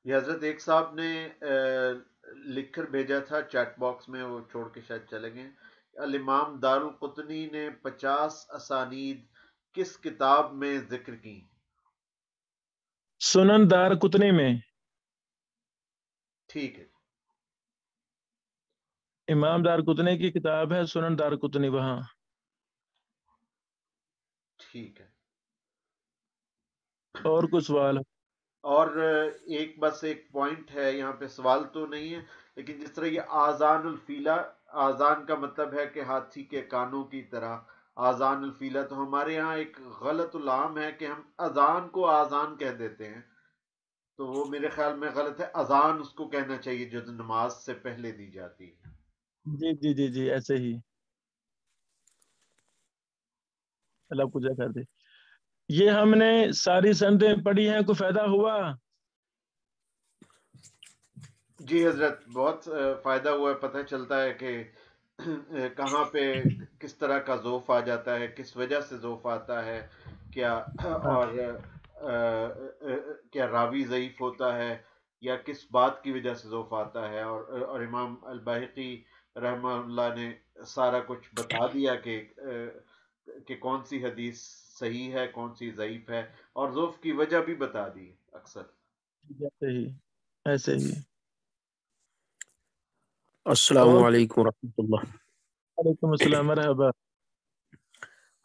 یہ حضرت ایک صاحب نے لکھ کر بھیجا تھا چیٹ باکس میں، وہ چھوڑ کے شاید چلے گئے۔ الامام دارالقطنی نے 50 اسانید کس کتاب میں ذکر کی؟ سنن دارقطنی میں۔ ٹھیک ہے، امام دارقطنی کی کتاب ہے سنن دارقطنی، وہاں۔ ٹھیک ہے۔ اور کوئی سوال؟ اور بس ایک پوائنٹ ہے یہاں پہ، سوال تو نہیں ہے لیکن جس طرح یہ آذان الفیلہ، آذان کا مطلب ہے کہ ہاتھی کے کانوں کی طرح، آذان الفیلہ، تو ہمارے یہاں ایک غلط العام ہے کہ ہم اذان کو آذان کہہ دیتے ہیں، تو وہ میرے خیال میں غلط ہے، اذان اس کو کہنا چاہیے جو نماز سے پہلے دی جاتی ہے۔ جی جی جی جی، ایسے ہی، اللہ کو جا کر دے۔ یہ ہم نے ساری سندیں پڑھی ہیں، کوئی فائدہ ہوا؟ جی حضرت، بہت فائدہ ہوا ہے، پتہ چلتا ہے کہ کہاں پہ کس طرح کا ذوف آ جاتا ہے، کس وجہ سے ذوف آتا ہے، کیا اور کیا راوی ضعیف ہوتا ہے یا کس بات کی وجہ سے ذوف آتا ہے، اور امام الباہقی رحمہ اللہ نے سارا کچھ بتا دیا کہ کون سی حدیث صحیح ہے کون سی ضعیف ہے، اور ذوف کی وجہ بھی بتا دی اکثر۔ ایسے ہی۔ السلام علیکم ورحمۃ اللہ۔ وعلیکم السلام، مرحبا۔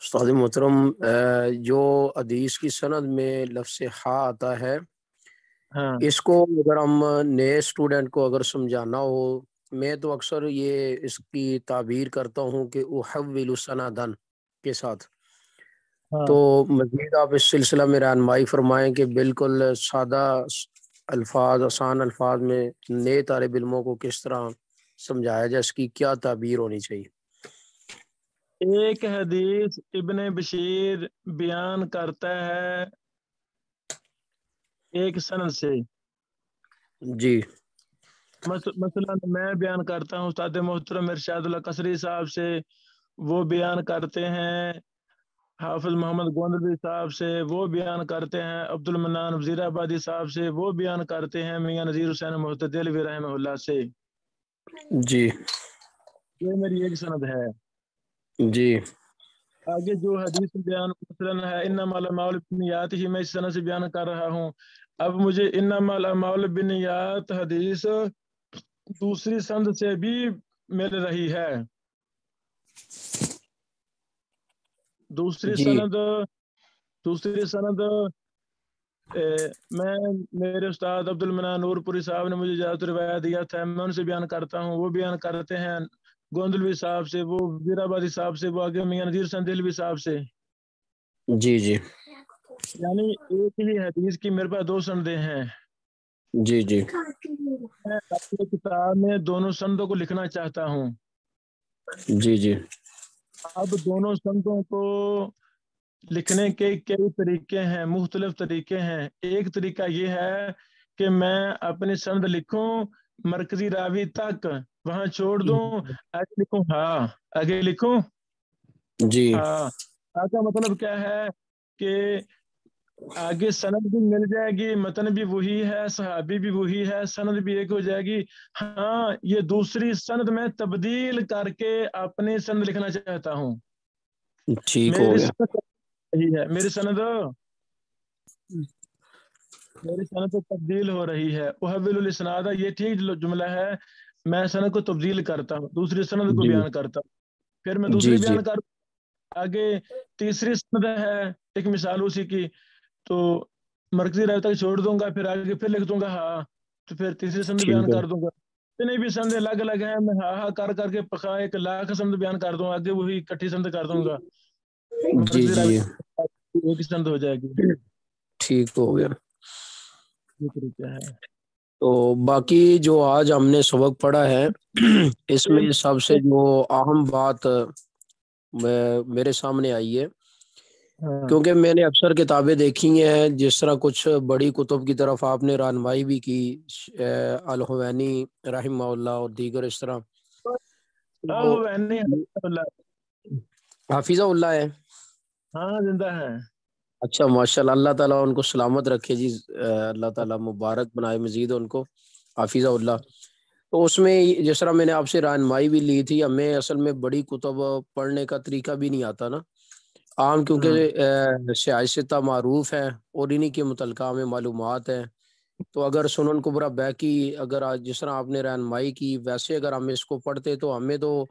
استاد محترم، جو حدیث کی سند میں لفظ ہا آتا ہے، ہاں، اس کو اگر ہم نئے اسٹوڈنٹ کو اگر سمجھانا ہو میں تو اکثر یہ اس کی تعبیر کرتا ہوں کہ احول سندن کے ساتھ. ہاں تو مزید آپ اس سلسلہ میں رہنمائی فرمائیں کہ بالکل سادہ الفاظ، آسان الفاظ میں نئے طالب علموں کو کس طرح سمجھایا جائے، اس کی کیا تعبیر ہونی چاہیے؟ ایک حدیث ابن بشیر بیان کرتا ہے ایک سند سے. جی مثلا میں بیان کرتا ہوں استاد محترم ارشاد اللہ قصری صاحب سے، وہ بیان کرتے ہیں حافظ محمد گوندلوی صاحب سے، وہ بیان کرتے ہیں عبد المنان وزیر آبادی صاحب سے، وہ بیان کرتے ہیں میاں نذیر حسین محتدیلوی رحمہ اللہ سے. جی یہ میری ایک سند ہے. جی آگے جو حدیث بیان مثلا ہے انما الاعمال بالنیات ہی میں اس سند سے بیان کر رہا ہوں. اب مجھے انما الاعمال بالنیات حدیث دوسری سند سے بھی مل رہی ہے. دوسری جی سند میں میرے استاد عبد المنان نور پوری صاحب نے مجھے اجازت روایت دیا تھا، میں ان سے بیان کرتا ہوں. وہ بیان کرتے ہیں گوندلوی صاحب سے، وہ وزیر آبادی صاحب سے، وہ آگے میاں نذیر حسین دہلوی صاحب سے. جی جی یعنی ایک ہی حدیث کی میرے پاس دو سندیں ہیں. جی جی میں اپنی کتاب میں دونوں سندوں کو لکھنا چاہتا ہوں. جی جی اب دونوں سندوں کو لکھنے کے کئی طریقے ہیں، مختلف طریقے ہیں. ایک طریقہ یہ ہے کہ میں اپنی سند لکھوں مرکزی راوی تک، وہاں چھوڑ دوں، آگے لکھوں ہاں، آگے لکھوں جی ہاں. کا مطلب کیا ہے کہ آگے سند بھی مل جائے گی، متن بھی وہی ہے، صحابی بھی وہی ہے، سند بھی ایک ہو جائے گی. ہاں یہ دوسری سند میں تبدیل کر کے اپنی سند لکھنا چاہتا ہوں. ٹھیک ہو میری گیا. سند صحیح ہے، میری سند تو تبدیل ہو رہی ہے. احول الاسناد یہ ٹھیک جملہ ہے، میں سند کو تبدیل کرتا ہوں، دوسری سند کو جی بیان کرتا ہوں، پھر میں جی دوسری جی بیان کرتا ہوں. آگے تیسری سند ہے ایک مثال اسی کی، تو مرکزی راوی تک چھوڑ دوں گا، پھر آگے پھر لکھ دوں گا ہاں، تو پھر تیسری سند ٹھیک بیان ہے. کر دوں گا. اتنی بھی سند الگ الگ ہیں، میں ہاں ہاں کر کے پکا ایک لاکھ سند بیان کر دوں، آگے وہی کٹھی سند کر دوں گا، جی مرکزی جی راوی ایک سند ہو جائے گی. ٹھیک ہو گیا. یہ طریقہ ہے. تو باقی جو آج ہم نے سبق پڑھا ہے اس میں سب سے جو اہم بات میرے سامنے آئی ہے، ہاں کیونکہ میں نے اکثر کتابیں دیکھی ہیں جس طرح کچھ بڑی کتب کی طرف آپ نے رہنمائی بھی کی، الحوینی رحمہ اللہ اور دیگر اس طرح. تو حافظہ اللہ ہے. ہاں زندہ ہے. اچھا ماشاء اللہ، اللہ تعالیٰ ان کو سلامت رکھے جی، اللہ تعالیٰ مبارک بنائے مزید ان کو، حافظہ اللہ. تو اس میں جس طرح میں نے آپ سے رہنمائی بھی لی تھی، ہمیں اصل میں بڑی کتب پڑھنے کا طریقہ بھی نہیں آتا نا عام، کیونکہ سیاستہ معروف ہے اور انہی کے متعلقہ ہمیں معلومات ہیں. تو اگر سنن کبریٰ بیہقی اگر آج جس طرح آپ نے رہنمائی کی ویسے اگر ہم اس کو پڑھتے تو ہمیں تو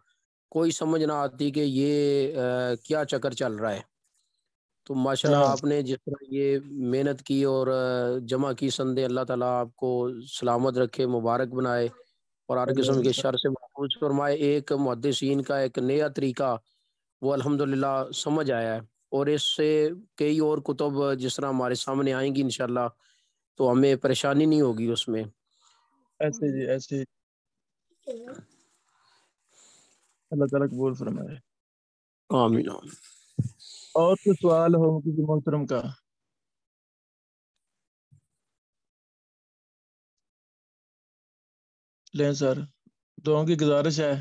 کوئی سمجھ نہ آتی کہ یہ کیا چکر چل رہا ہے. تو ماشاءاللہ آپ نے جس طرح یہ محنت کی اور جمع کی سندیں، اللہ تعالیٰ آپ کو سلامت رکھے، مبارک بنائے اور ہر قسم کے شر سے محفوظ فرمائے. ایک محدثین کا ایک نیا طریقہ وہ الحمدللہ سمجھ آیا ہے، اور اس سے کئی اور کتب جس طرح ہمارے سامنے آئیں گی انشاءاللہ تو ہمیں پریشانی نہیں ہوگی اس میں. ایسے جی ایسے اللہ تعالیٰ قبول فرمائے. آمین. اور کوئی سوال ہو کسی محترم کا؟ لیں سر، دعاؤں کی گزارش ہے،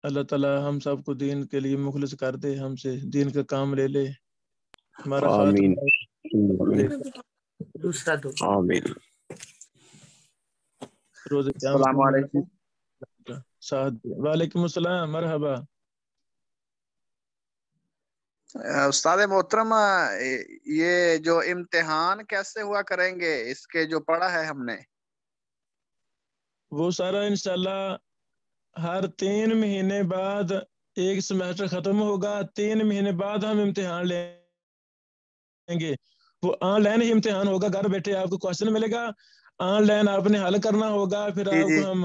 اللہ تعالیٰ ہم سب کو دین کے لیے مخلص کر دے، ہم سے دین کا کام لے لے، ہمارا آمین. خاتمہ آمین. روز قیامت السلام علیکم. کا ساتھ دے. وعلیکم السلام، مرحبا. استاد محترم، یہ جو امتحان کیسے ہوا کریں گے اس کے جو پڑھا ہے ہم نے؟ وہ سارا انشاءاللہ ہر 3 مہینے بعد ایک سمیسٹر ختم ہوگا، 3 مہینے بعد ہم امتحان لیں گے. وہ آن لائن ہی امتحان ہوگا، گھر بیٹھے آپ کو کوشچن ملے گا، آن لائن آپ نے حل کرنا ہوگا، پھر جی آپ جی کو ہم